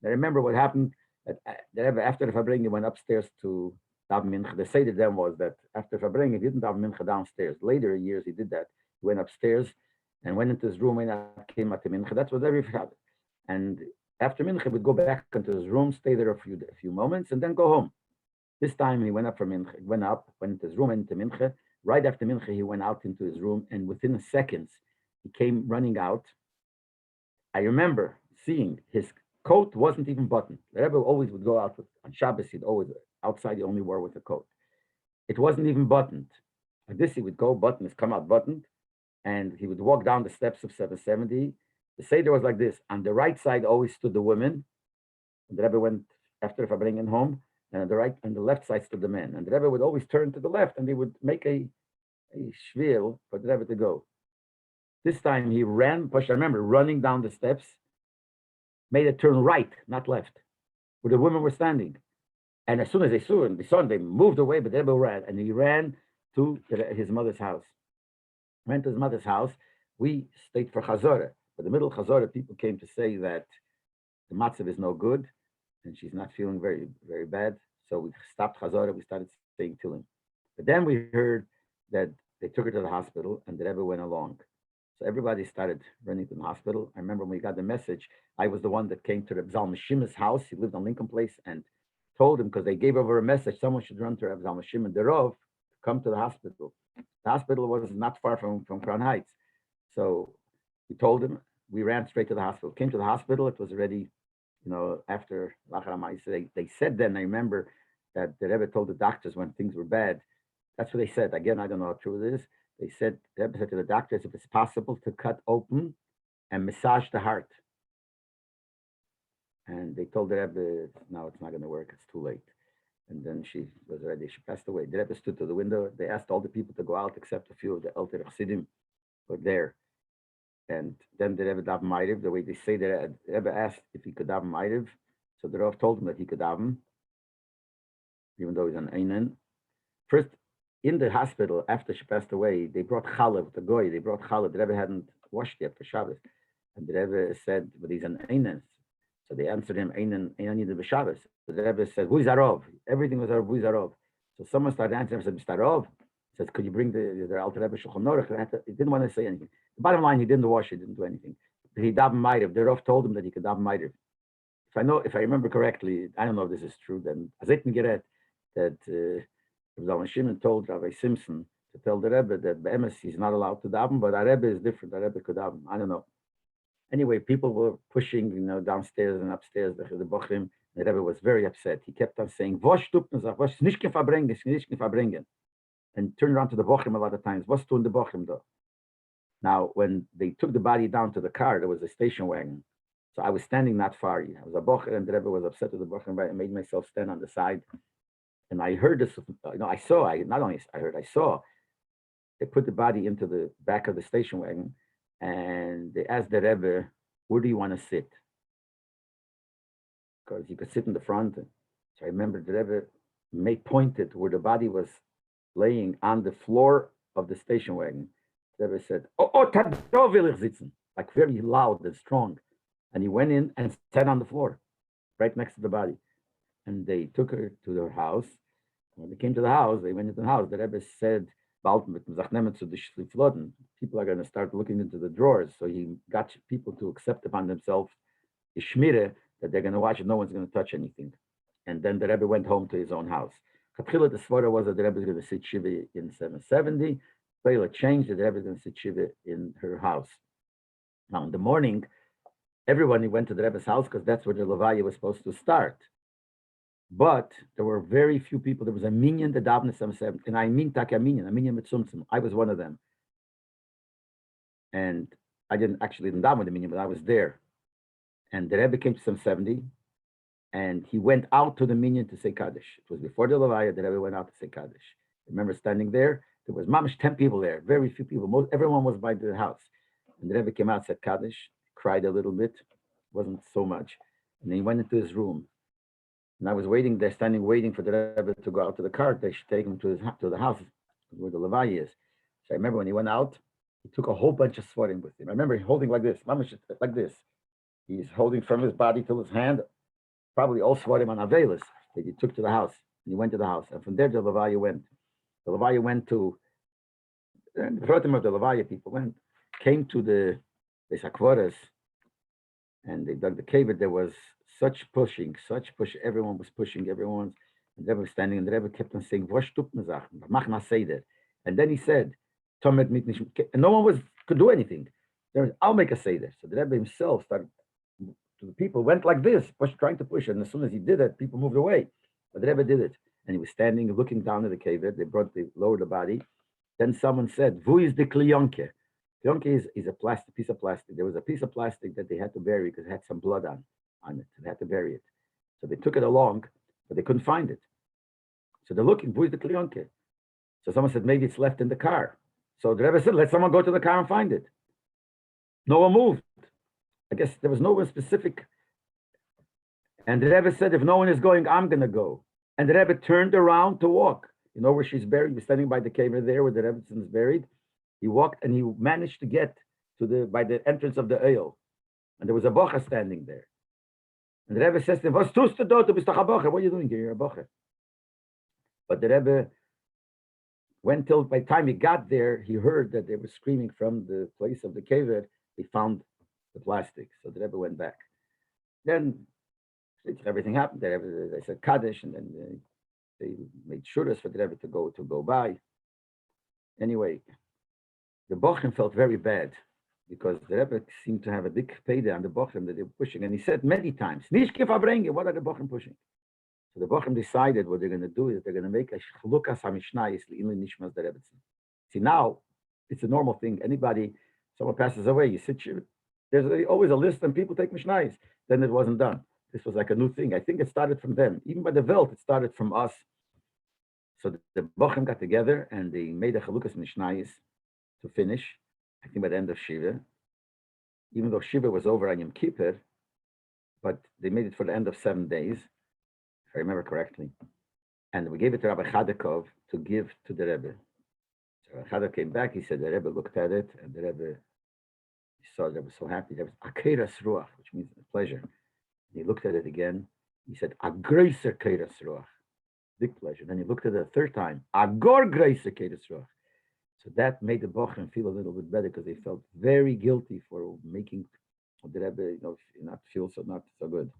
I remember what happened. That the Rebbe, after the Fabrengen, went upstairs to daven mincha. The Seder then was that after Fabrengen, he didn't daven mincha downstairs. Later years, he did that. He went upstairs and went into his room and came at the mincha. That's what every Shabbat. And after mincha, he would go back into his room, stay there a few moments, and then go home. This time he went up for mincha. Went into his room, into mincha. Right after mincha, he went out into his room, and within seconds, he came running out. I remember seeing his coat wasn't even buttoned. The Rebbe always would go out on Shabbos. He'd always outside. He only wore with a coat. It wasn't even buttoned. Like this, he would go button, come out buttoned, and he would walk down the steps of 770. The Seder was like this. On the right side always stood the women. And the Rebbe went after if I bring him home, and on the right and the left side stood the men. And the Rebbe would always turn to the left, and he would make a shvil for the Rebbe to go. This time he ran, I remember running down the steps, made a turn right, not left, where the women were standing. And as soon as they saw him, they moved away, but the Rebbe ran, and he ran to his mother's house. Went to his mother's house. We stayed for Chazorah. But the middle of Chazorah, people came to say that the matzav is no good, and she's not feeling very, very bad. So we stopped Chazorah. We started saying Tillim. But then we heard that they took her to the hospital, and the Rebbe went along. So everybody started running to the hospital. I remember when we got the message, I was the one that came to Reb Zalman Shimon's house. He lived on Lincoln Place, and told him, because they gave over a message, someone should run to Reb Zalman Shimon Derov to come to the hospital. The hospital was not far from Crown Heights. So we told him, we ran straight to the hospital. Came to the hospital, it was already, after Lachar. They said then, I remember that the Rebbe told the doctors when things were bad, that's what they said. Again, I don't know how true it is. They said, the Rebbe said to the doctors, if it's possible to cut open and massage the heart. And they told the Rebbe, no, it's not going to work. It's too late. And then she was ready. She passed away. The Rebbe stood to the window. They asked all the people to go out except a few of the Elter Chassidim were there. And then the Rebbe daven Ma'ariv. The way they say that, the Rebbe asked if he could daven Ma'ariv. So the Rav told him that he could daven, even though he's an Einan. First, in the hospital, after she passed away, they brought Chalav, the Goy. They brought Chalav. The Rebbe hadn't washed yet for Shabbos. And the Rebbe said, but he's an Einan. So they answered him, Einan Yid B'Shabbos. The Rebbe said, who is Arov? Everything was Arov, who is Arov? So someone started answering and said, Mr. Rov, says, could you bring the Alter Rebbe Shulchan Aruch? He didn't want to say anything. The bottom line, he didn't wash it, didn't do anything. He daven ma'ariv. The Rav told him that he could daven ma'ariv. If I remember correctly, I don't know if this is true, then Azek Megeret, that Rabbi Shimon told Rabbi Simpson to tell the Rebbe that Be'emes he's not allowed to daven, but our Rebbe is different. Our Rebbe could daven. I don't know. Anyway, people were pushing, downstairs and upstairs, the Bochrim. The Rebbe was very upset. He kept on saying, "Was tut man sagt, was nicht verbringen, nicht verbringen," and turned around to the Bochrim a lot of times. Was tun the Bochrim though? Now, when they took the body down to the car, there was a station wagon. So I was standing not far. I was a Bocher, and the Rebbe was upset with the Bocher. I made myself stand on the side, and I heard this. I saw. I saw. They put the body into the back of the station wagon, and they asked the Rebbe, "Where do you want to sit?" Because you could sit in the front. So I remember the Rebbe pointed where the body was laying on the floor of the station wagon. The Rebbe said, da will ich sitzen, like very loud and strong. And he went in and sat on the floor, right next to the body. And they took her to their house. When they came to the house, they went into the house. The Rebbe said, people are going to start looking into the drawers. So he got people to accept upon themselves the shmire, that they're going to watch it, no one's going to touch anything. And then the Rebbe went home to his own house. Katchila, the svara was that the Rebbe is going to sit shiva in 770. Bela changed that the Rebbe is going to sit shiva in her house. Now in the morning, everyone went to the Rebbe's house because that's where the Levaya was supposed to start. But there were very few people. There was a minyan that davened 770, and I mean tak a minyan mitzumtzum. I was one of them, and I didn't daven with the minyan, but I was there. And the Rebbe came to 770, and he went out to the minyan to say Kaddish. It was before the Levaya. The Rebbe went out to say Kaddish. I remember standing there. There was mamish 10 people there. Very few people. Everyone was by the house. And the Rebbe came out, said Kaddish, cried a little bit. Wasn't so much. And then he went into his room. And I was waiting there, waiting for the Rebbe to go out to the car. They should take him to the house where the Levaya is. So I remember when he went out, he took a whole bunch of svarim with him. I remember holding like this, mamish like this. He's holding from his body to his hand, probably all svarim on avelis that he took to the house. And he went to the house. And from there, the Levaya went. The Levaya went to, and the Protim of the Levaya people came to the Sakvaras, and they dug the cave. There was such push. Everyone was pushing, and the Rebbe was standing, and the Rebbe kept on saying, "Was tut man sagt, mach na seder." And then he said, "Tomet mit nicht," and no one could do anything. I'll make a seder. So the Rebbe himself started. To the people went like this, trying to push it. And as soon as he did it, people moved away. But the Rebbe did it. And he was standing, looking down at the cave. They lowered the body. Then someone said, "Vu is the kliyonke?" Kliyonke is a piece of plastic. There was a piece of plastic that they had to bury because it had some blood on it. They had to bury it. So they took it along, but they couldn't find it. So they're looking, "Vu is the kliyonke?" So someone said, maybe it's left in the car. So the Rebbe said, let someone go to the car and find it. No one moved. I guess there was no one specific. And the Rebbe said, if no one is going, I'm going to go. And the Rebbe turned around to walk. You know where she's buried? He was standing by the cave there where the Rebbe is buried. He walked and he managed to get by the entrance of the Eil. And there was a bocher standing there. And the Rebbe says to him, "Was tust du dort? Du bist doch a bocher. What are you doing here? You're a bocher." But the Rebbe went till by the time he got there, he heard that they were screaming from the place of the cave. They found the plastic. So the Rebbe went back. Then everything happened. They said Kaddish, and then they made shuras for the Rebbe to go by. Anyway, the Bochum felt very bad because the Rebbe seemed to have a big payday on the Bochum that they were pushing. And he said many times, "Nicht verbringen." What are the Bochum pushing? So the Bochum decided what they're going to do is they're going to make a chlukas hamishnayis li'ilin nishmas the Rebbe. See, now it's a normal thing. Someone passes away, you sit. There's always a list, and people take mishnayis. Then it wasn't done. This was like a new thing. I think it started from them. Even by the Welt, it started from us. So the Bochum got together and they made a chalukas mishnayis to finish. I think by the end of Shiva, even though Shiva was over on Yom Kippur, but they made it for the end of 7 days, if I remember correctly. And we gave it to Rabbi Chadakov to give to the Rebbe. So Rabbi Chadakov came back, he said the Rebbe looked at it, and the Rebbe saw the Rebbe so happy. There was Akeras Ruach, which means pleasure. He looked at it again. He said, "A größer Keras Ruach." big pleasure. Then he looked at it a third time. Agor Grace Kedusruach. So that made the Bochen feel a little bit better because they felt very guilty for making the Rebbe, not feel not so good.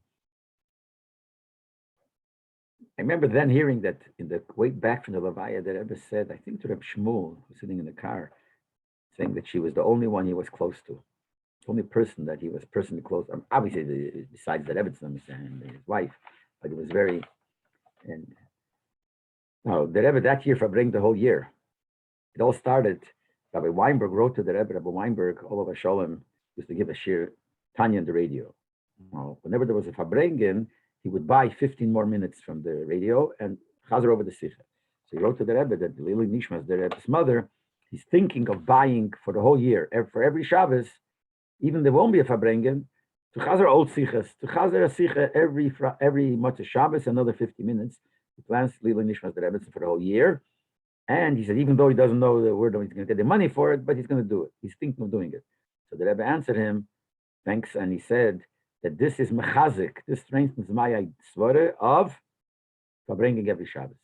I remember then hearing that in the way back from the Levaya, the Rebbe said, I think to Reb Shmuel, who was sitting in the car, saying that she was the only one he was close to, the only person that he was personally close. Obviously, besides the Rebbe and his wife, but it was very. And no, the Rebbe that year bring the whole year. It all started. Rabbi Weinberg wrote to the Rebbe. Rabbi Weinberg, all of Sholem, used to give a shiur Tanya on the radio. Well, whenever there was a Fabrengen, he would buy 15 more minutes from the radio and chazer over the sicha. So he wrote to the Rebbe that Lili Nishmas, the Rebbe's mother, he's thinking of buying for the whole year, for every Shabbos, even there won't be a Fabrengen, to chazer old sichas, to chazer a sicha every Motzei Shabbos, another 50 minutes. He plans Lili Nishmas, the Rebbe, for the whole year. And he said, even though he doesn't know the word, he's going to get the money for it, but he's going to do it. He's thinking of doing it. So the Rebbe answered him, thanks, and he said that this is mechazik, this strengthens my svara of Fabrengen every Shabbos.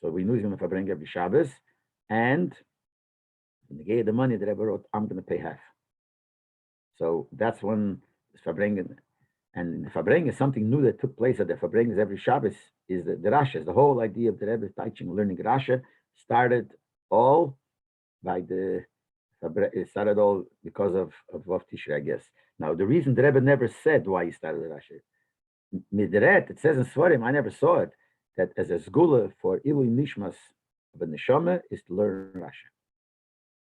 So we knew he's going to Fabrengen every Shabbos, and when they gave the money, the Rebbe wrote, I'm going to pay half. So that's when Fabrengen, and Fabrengen is something new that took place at the Fabrengen every Shabbos, is the Rasha. The whole idea of the Rebbe teaching, learning Rasha started all by it started all because of Vav Tishrei, I guess. Now, the reason the Rebbe never said why he started the Rasha, Midret, it says in Svarim, I never saw it, that as a sgula for Ilui Nishmas of a Neshama is to learn Rasha.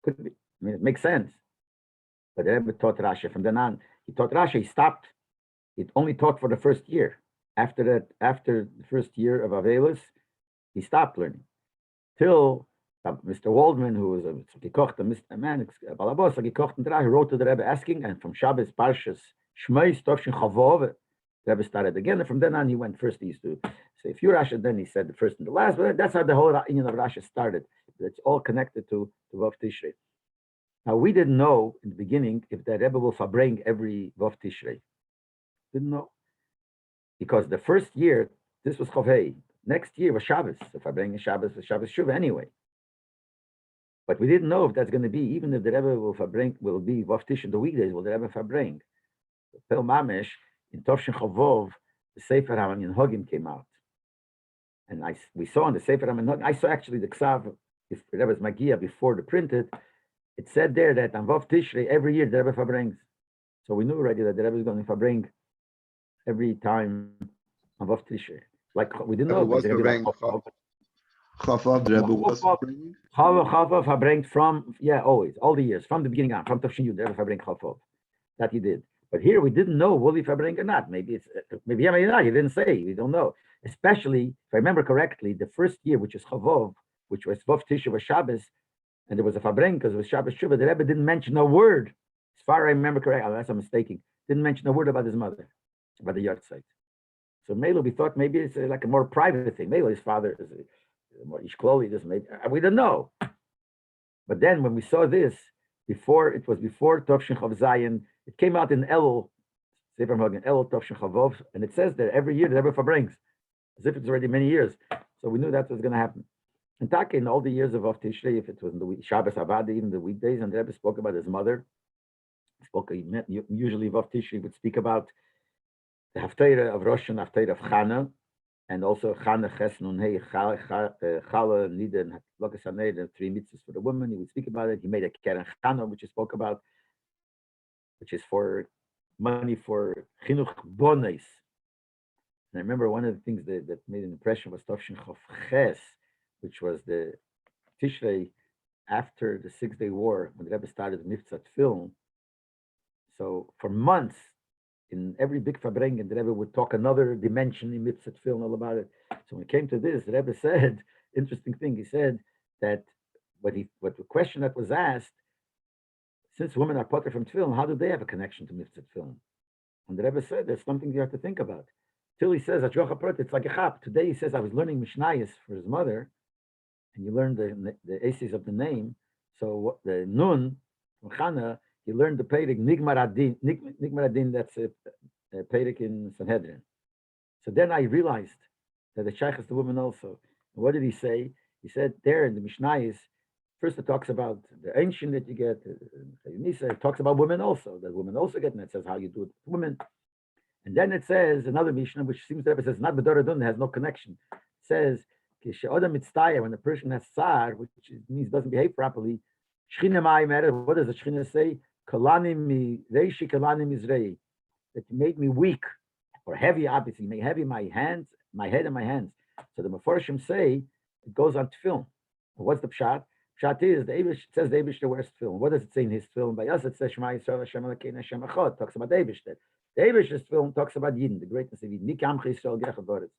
Could be. I mean, it makes sense. But the Rebbe taught Rasha from then on. He taught Rasha, he stopped. It only taught for the first year. After that, after the first year of Avelis, he stopped learning. Till Mr. Waldman, who was a man, Balabos, he wrote to the Rebbe asking, and from Shabbos, Parshas, Shmei, Stovshin, Chavov, the Rebbe started again, and from then on he went first. He used to say a few Rasha, then he said the first and the last, but that's how the whole union of Rasha started. It's all connected to Vav Tishrei. Now, we didn't know in the beginning if the Rebbe will Fabrengen every Vav Tishrei. Didn't know. Because the first year, this was Chavei. Next year was Shabbos. So Fabrengen Shabbos was Shabbos Shuva anyway. But we didn't know if that's going to be, even if the Rebbe will be Vav Tishrei the weekdays, will the Rebbe Fabrengen. Pel Mamesh, in Tovshin Chavov, the Sefer HaMinyan Hogim came out. And we saw in the Sefer HaMinyan Hogim, I saw actually the Ksav, if the Rebbe's Magia before the printed, it said there that on Vav Tishrei, every year the Rebbe Fabrengs. So we knew already that the Rebbe is going to Fabrengen every time on Vav Tishrei. Like we didn't know. Was Fabrengen Chavav, the Rebbe was Fabrengen? Chavav Fabrengen from, always, all the years, from the beginning on, from Tavshin Yud, the Rebbe Fabrengen Chavav. That he did. But here we didn't know, will he Fabrengen or not? Maybe maybe not. He didn't say. We don't know. Especially, if I remember correctly, the first year, which is Chavav, which was Vav Tishrei was Shabbos, and there was a Fabrengen because it was Shabbos Shuvah, the Rebbe didn't mention a word. As far as I remember correctly, unless I'm mistaken, didn't mention a word about his mother, about the yard site. So Melo, we thought maybe it's like a more private thing. Melo, his father is more Ishkloli, just made. We didn't know. But then when we saw this, before Tovshin Chav Zayin, it came out in Elul, Sefer Hagen, Elul Tovshin Chavov, and it says that every year the Rebbe Fabrengs, as if it's already many years. So we knew that was going to happen. And Taka, in all the years of Vav Tishrei, if it was in the week, Shabbos Avada, even the weekdays, and the Rebbe spoke about his mother. Usually Vav Tishrei would speak about the Haftarah of Rosh and Haftarah of Chana, and also Chana, Ches, Nun, Hey, Chala, Nida, and Lokas Hanei, the 3 mitzvahs for the woman. He would speak about it. He made a Keren Chana, which he spoke about, which is for money for Chinuch Bones. And I remember one of the things that made an impression was Tovshin Chof Ches, which was the Tishrei after the 6-day war, when the Rebbe started Miftzat Film. So for months, in every big Fabrengen, the Rebbe would talk another dimension in Miftzat Film, all about it. So when it came to this, the Rebbe said, interesting thing, he said that what the question that was asked, since women are potter from Tefillin, how do they have a connection to Miftzat Film? And the Rebbe said, there's something you have to think about. Till he says, it's like a chap. Today he says, I was learning Mishnayos for his mother, and you learn the aces of the name. So the Nun from Chana, he learned the Peirik Nigmar Adin, that's a Peirik in Sanhedrin. So then I realized that the shaykh is the woman also. And what did he say? He said there in the Mishnah, first it talks about the ancient that you get. It talks about women also, that women also get, and it says how you do it with women. And then it says another Mishnah, which seems to says not B'Doradun, has no connection. It says when a person has tsar, which means doesn't behave properly, what does the Shechina say? That you made me weak or heavy, obviously, you made heavy my hands, my head and my hands. So the Meforshim say it goes on tefillin. What's the pshat? Pshat is it says the Eibushter wears tefillin. What does it say in his tefillin? By us it says Shema Yisrael Hashem Elokeinu Hashem Echad. Talks about the Eibushter. The Eibushter's tefillin talks about Yidden, the greatness of Yidden. Nik Amcha Yisrael Gerech Avoretz.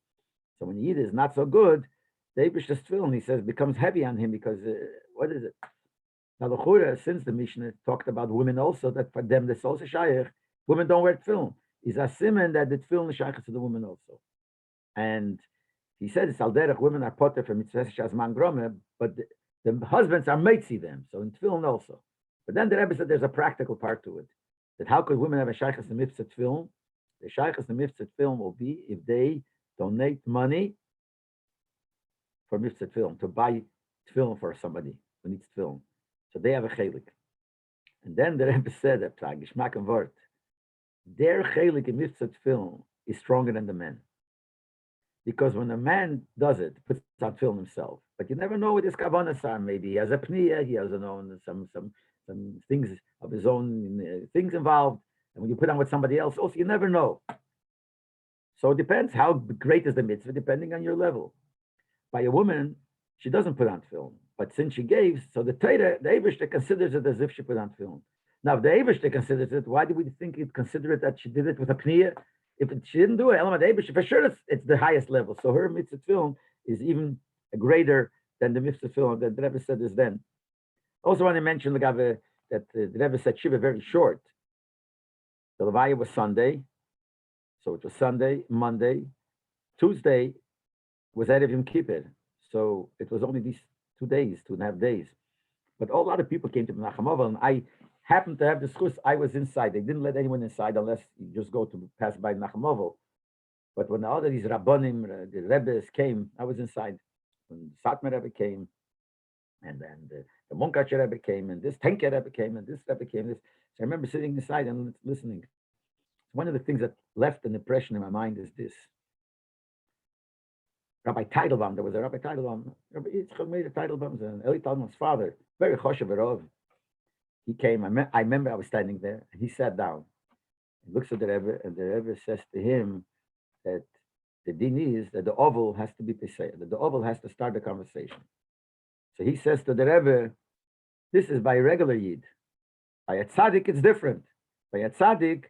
So when Yid is not so good, the Eibushter's tefillin, he says, becomes heavy on him because what is it? Now the Chura, since the Mishnah talked about women also, that for them that's also shaykh, women don't wear tefillin. Is a siman that the tefillin is shaykh to the women also. And he said it's al derech, women are potter for mitzvah shazman grome, but the husbands are mitzi them, so in tefillin also. But then the Rebbe said there's a practical part to it. That how could women have a shaykhus to mitzvah tefillin? The shaykhus to mitzvah tefillin will be if they donate money for mitzvah tefillin, to buy tefillin for somebody who needs tefillin. So they have a chelik. And then the Rebbe said that Geschmack and Wort, their chelik in mitzvah tefillin is stronger than the men. Because when a man does it, puts on tefillin himself, but you never know what his kavanas are. Maybe he has a pniya, he has some things of his own things involved. And when you put on with somebody else, also you never know. So it depends how great is the mitzvah, depending on your level. By a woman, she doesn't put on tefillin, but since she gave, so the Eibushter considers it as if she put on tefillin. Now, if the Eibushter considers it, why do we think it consider it that she did it with a pniya? If she didn't do it, Elamad Eibushter, for sure it's the highest level. So her mitzvah tefillin is even greater than the mitzvah tefillin that the Rebbe said is then. Also want to mention the Gave that the Rebbe said Shiva very short. The Levaya was Sunday, so it was Sunday, Monday, Tuesday was Erev Yom Kippur. So it was only these 2.5 days. But a lot of people came to Menachem Ovel, and I happened to have the schus. I was inside. They didn't let anyone inside unless you just go to pass by Menachem Ovel. But when all of these Rabbonim, the Rebbes came, I was inside. When Satmar Rebbe came, and then the Munkacher Rebbe came, and this Tenker Rebbe came, and this Rebbe came. So I remember sitting inside and listening. One of the things that left an impression in my mind is this. Rabbi Teitelbaum, there was a Rabbi Teitelbaum. Rabbi Yitzchak made a Teitelbaum, and Eli Teitelbaum's father, very choshev erov. He came. I remember I was standing there, and he sat down. He looks at the Rebbe, and the Rebbe says to him that the din is that the oval has to be pesay, that the oval has to start the conversation. So he says to the Rebbe, "This is by regular yid. By a tzaddik, it's different. By a tzaddik,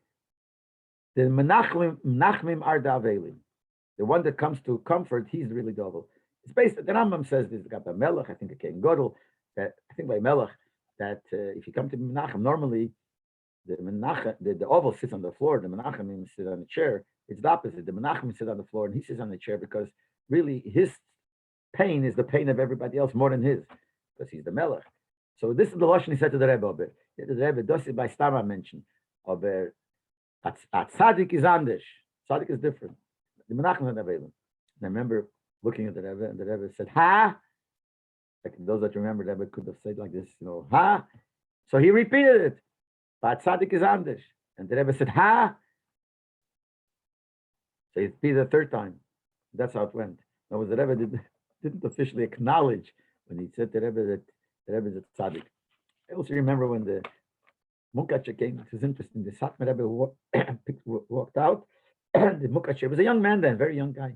the menachmim are the avelim. The one that comes to comfort, he's really the oval. It's based. The Rambam says this. Got by Melech, I think it came Godel. That I think by Melech that if you come to Menachem, normally the oval sits on the floor. The Menachem sits on the chair. It's the opposite. The Menachem sits on the floor and he sits on the chair because really his pain is the pain of everybody else more than his, because he's the Melech. So this is the lashon he said to the Rebbe. The Rebbe does it by Stama mention. At tzaddik is anders. Tzaddik is different. The Menachem is not available. And I remember looking at the Rebbe, and the Rebbe said, "Ha!" Like those that remember, the Rebbe could have said like this, "Ha!" So he repeated it. But tzaddik is anders. And the Rebbe said, "Ha!" So he repeated the third time. That's how it went. Now, the Rebbe didn't officially acknowledge when he said to the Rebbe that the Rebbe is a tzaddik. I also remember when the Munkacher came. This is interesting. The Satmar Rebbe walked out. The Munkacher was a young man then, very young guy.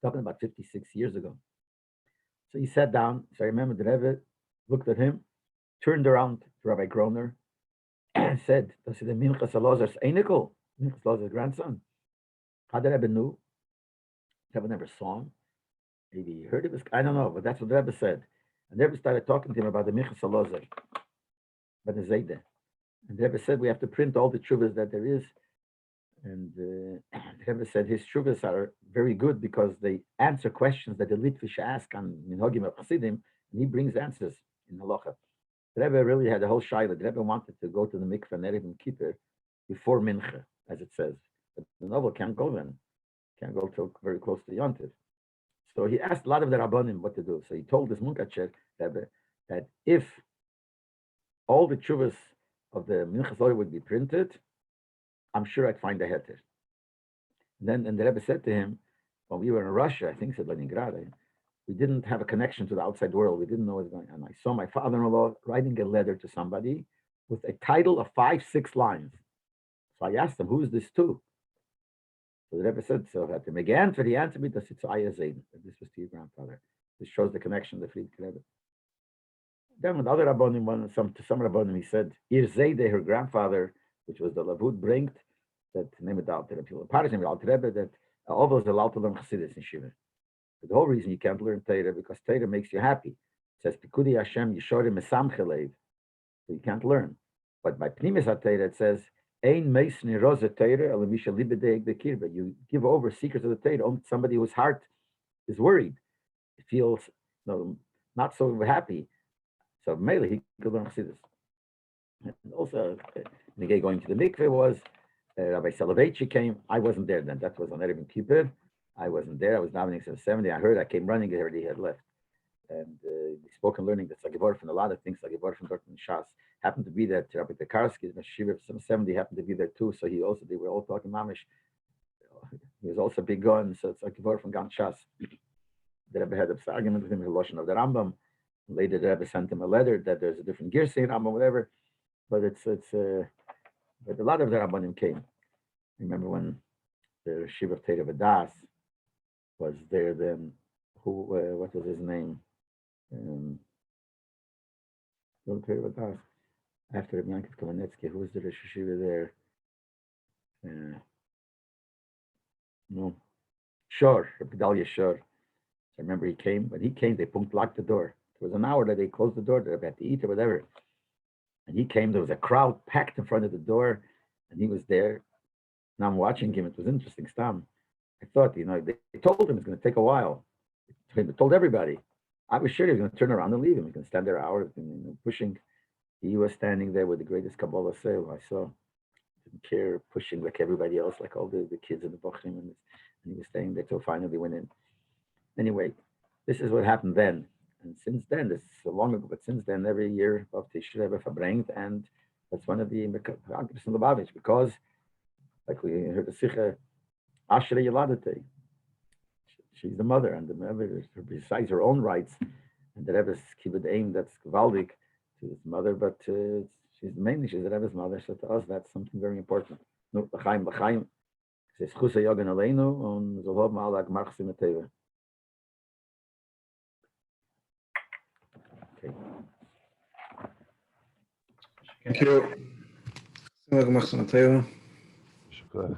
Talking about 56 years ago. So he sat down. So I remember the Rebbe looked at him, turned around to Rabbi Groner, and said, "Das ist the Minchas Elazar's Einikel, Minchas Elazar's grandson." How the Rebbe knew? The Rebbe never saw him. Maybe he heard of his, I don't know, but that's what the Rebbe said. And the Rebbe started talking to him about the Minchas Elazar, about the Zayde. And the Rebbe said, we have to print all the tshuvas that there is. And the Rebbe said his tshuvas are very good because they answer questions that the Litvish ask on Minhagim or Chassidim, and he brings answers in Halacha. The Rebbe really had a whole shaila. The Rebbe wanted to go to the mikveh and Erev Yom Kippur before Mincha, as it says. But the novel can't go then. Can't go till very close to Yontiv. So he asked a lot of the Rabbanim what to do. So he told this Munkacher that if all the tshuvas of the Minchas Torah would be printed, I'm sure I'd find a heter. And the Rebbe said to him, when we were in Russia, I think said Leningrad, we didn't have a connection to the outside world. We didn't know what was going on. I saw my father-in-law writing a letter to somebody with a title of 5-6 lines. So I asked him, who's this to? So the Rebbe said, so that the answer he answered me, that it's Ayazain. This was to your grandfather. This shows the connection of the Friedrich Rebbe. Then with other Rabbanim, to some Rabbanim, he said, Ir Zayde, her grandfather, which was the Lavud bringt, that name it out, the Rebbe, that all those allowed to learn Chassidus in Shiva. The whole reason you can't learn Torah, because Torah makes you happy. It says, Pikudi Hashem Yishorim Mesamchelev. So you can't learn. But by Pnimis HaTorah, it says, Ein Meisni Rosa Torah, Elamisha Libedeg the Kirba. You give over secrets of the Torah only to somebody whose heart is worried. It feels not so happy. So Mele, he could learn Chassidus. And also, the guy going to the mikveh was Rabbi Soloveitchik came. I wasn't there then. That was on Erev Yom Kippur. I wasn't there. I was davening 770. I heard. I came running. He already had left. And we spoke and learning that Sagivor from a lot of things. Sagivor from Dortmund Shas happened to be there. Rabbi Pekarski, Shiva 770 happened to be there too. So they were all talking mamish. He was also big gun. So it's Sagivor from Gan Shas. The Rebbe had an argument with him, the Lashon of the Rambam. Later, the Rebbe sent him a letter that there's a different gear saying Rambam, whatever. But but a lot of the Rabbanim came. Remember when the Shiva of Teda Vadas was there then, what was his name? After Rabbi Yankov Kamenetsky, who was the Rosh Hashiva there? No. Shor, Rabbi Dalia Shor. I remember he came. When he came, they locked the door. It was an hour that they closed the door, they had to eat or whatever. And he came, there was a crowd packed in front of the door, and he was there. Now I'm watching him, it was interesting, Stam. I thought, they told him it's going to take a while. They told everybody. I was sure he was going to turn around and leave him. He can stand there hours and pushing. He was standing there with the greatest Kabbalah sale I saw. Didn't care, pushing like everybody else, like all the kids in the Bochim, and he was staying there till finally went in. Anyway, this is what happened then. And since then, this is so long ago, but since then, every year of Tishrei Rebbe verbringt, and that's one of the Agnes in Lubavitch, because, like we heard the sicha, Ashrei Yeladete, she's the mother, and the mother, besides her own rights, and the Rebbe's kibbud aim, that's gewaldig to his mother, but she's the Rebbe's mother, so to us, that's something very important. No, l'chaim, says Chusa Yogan Aleinu, and Zolov Ma'alag Marchsim Eteva. Thank you. Shukran.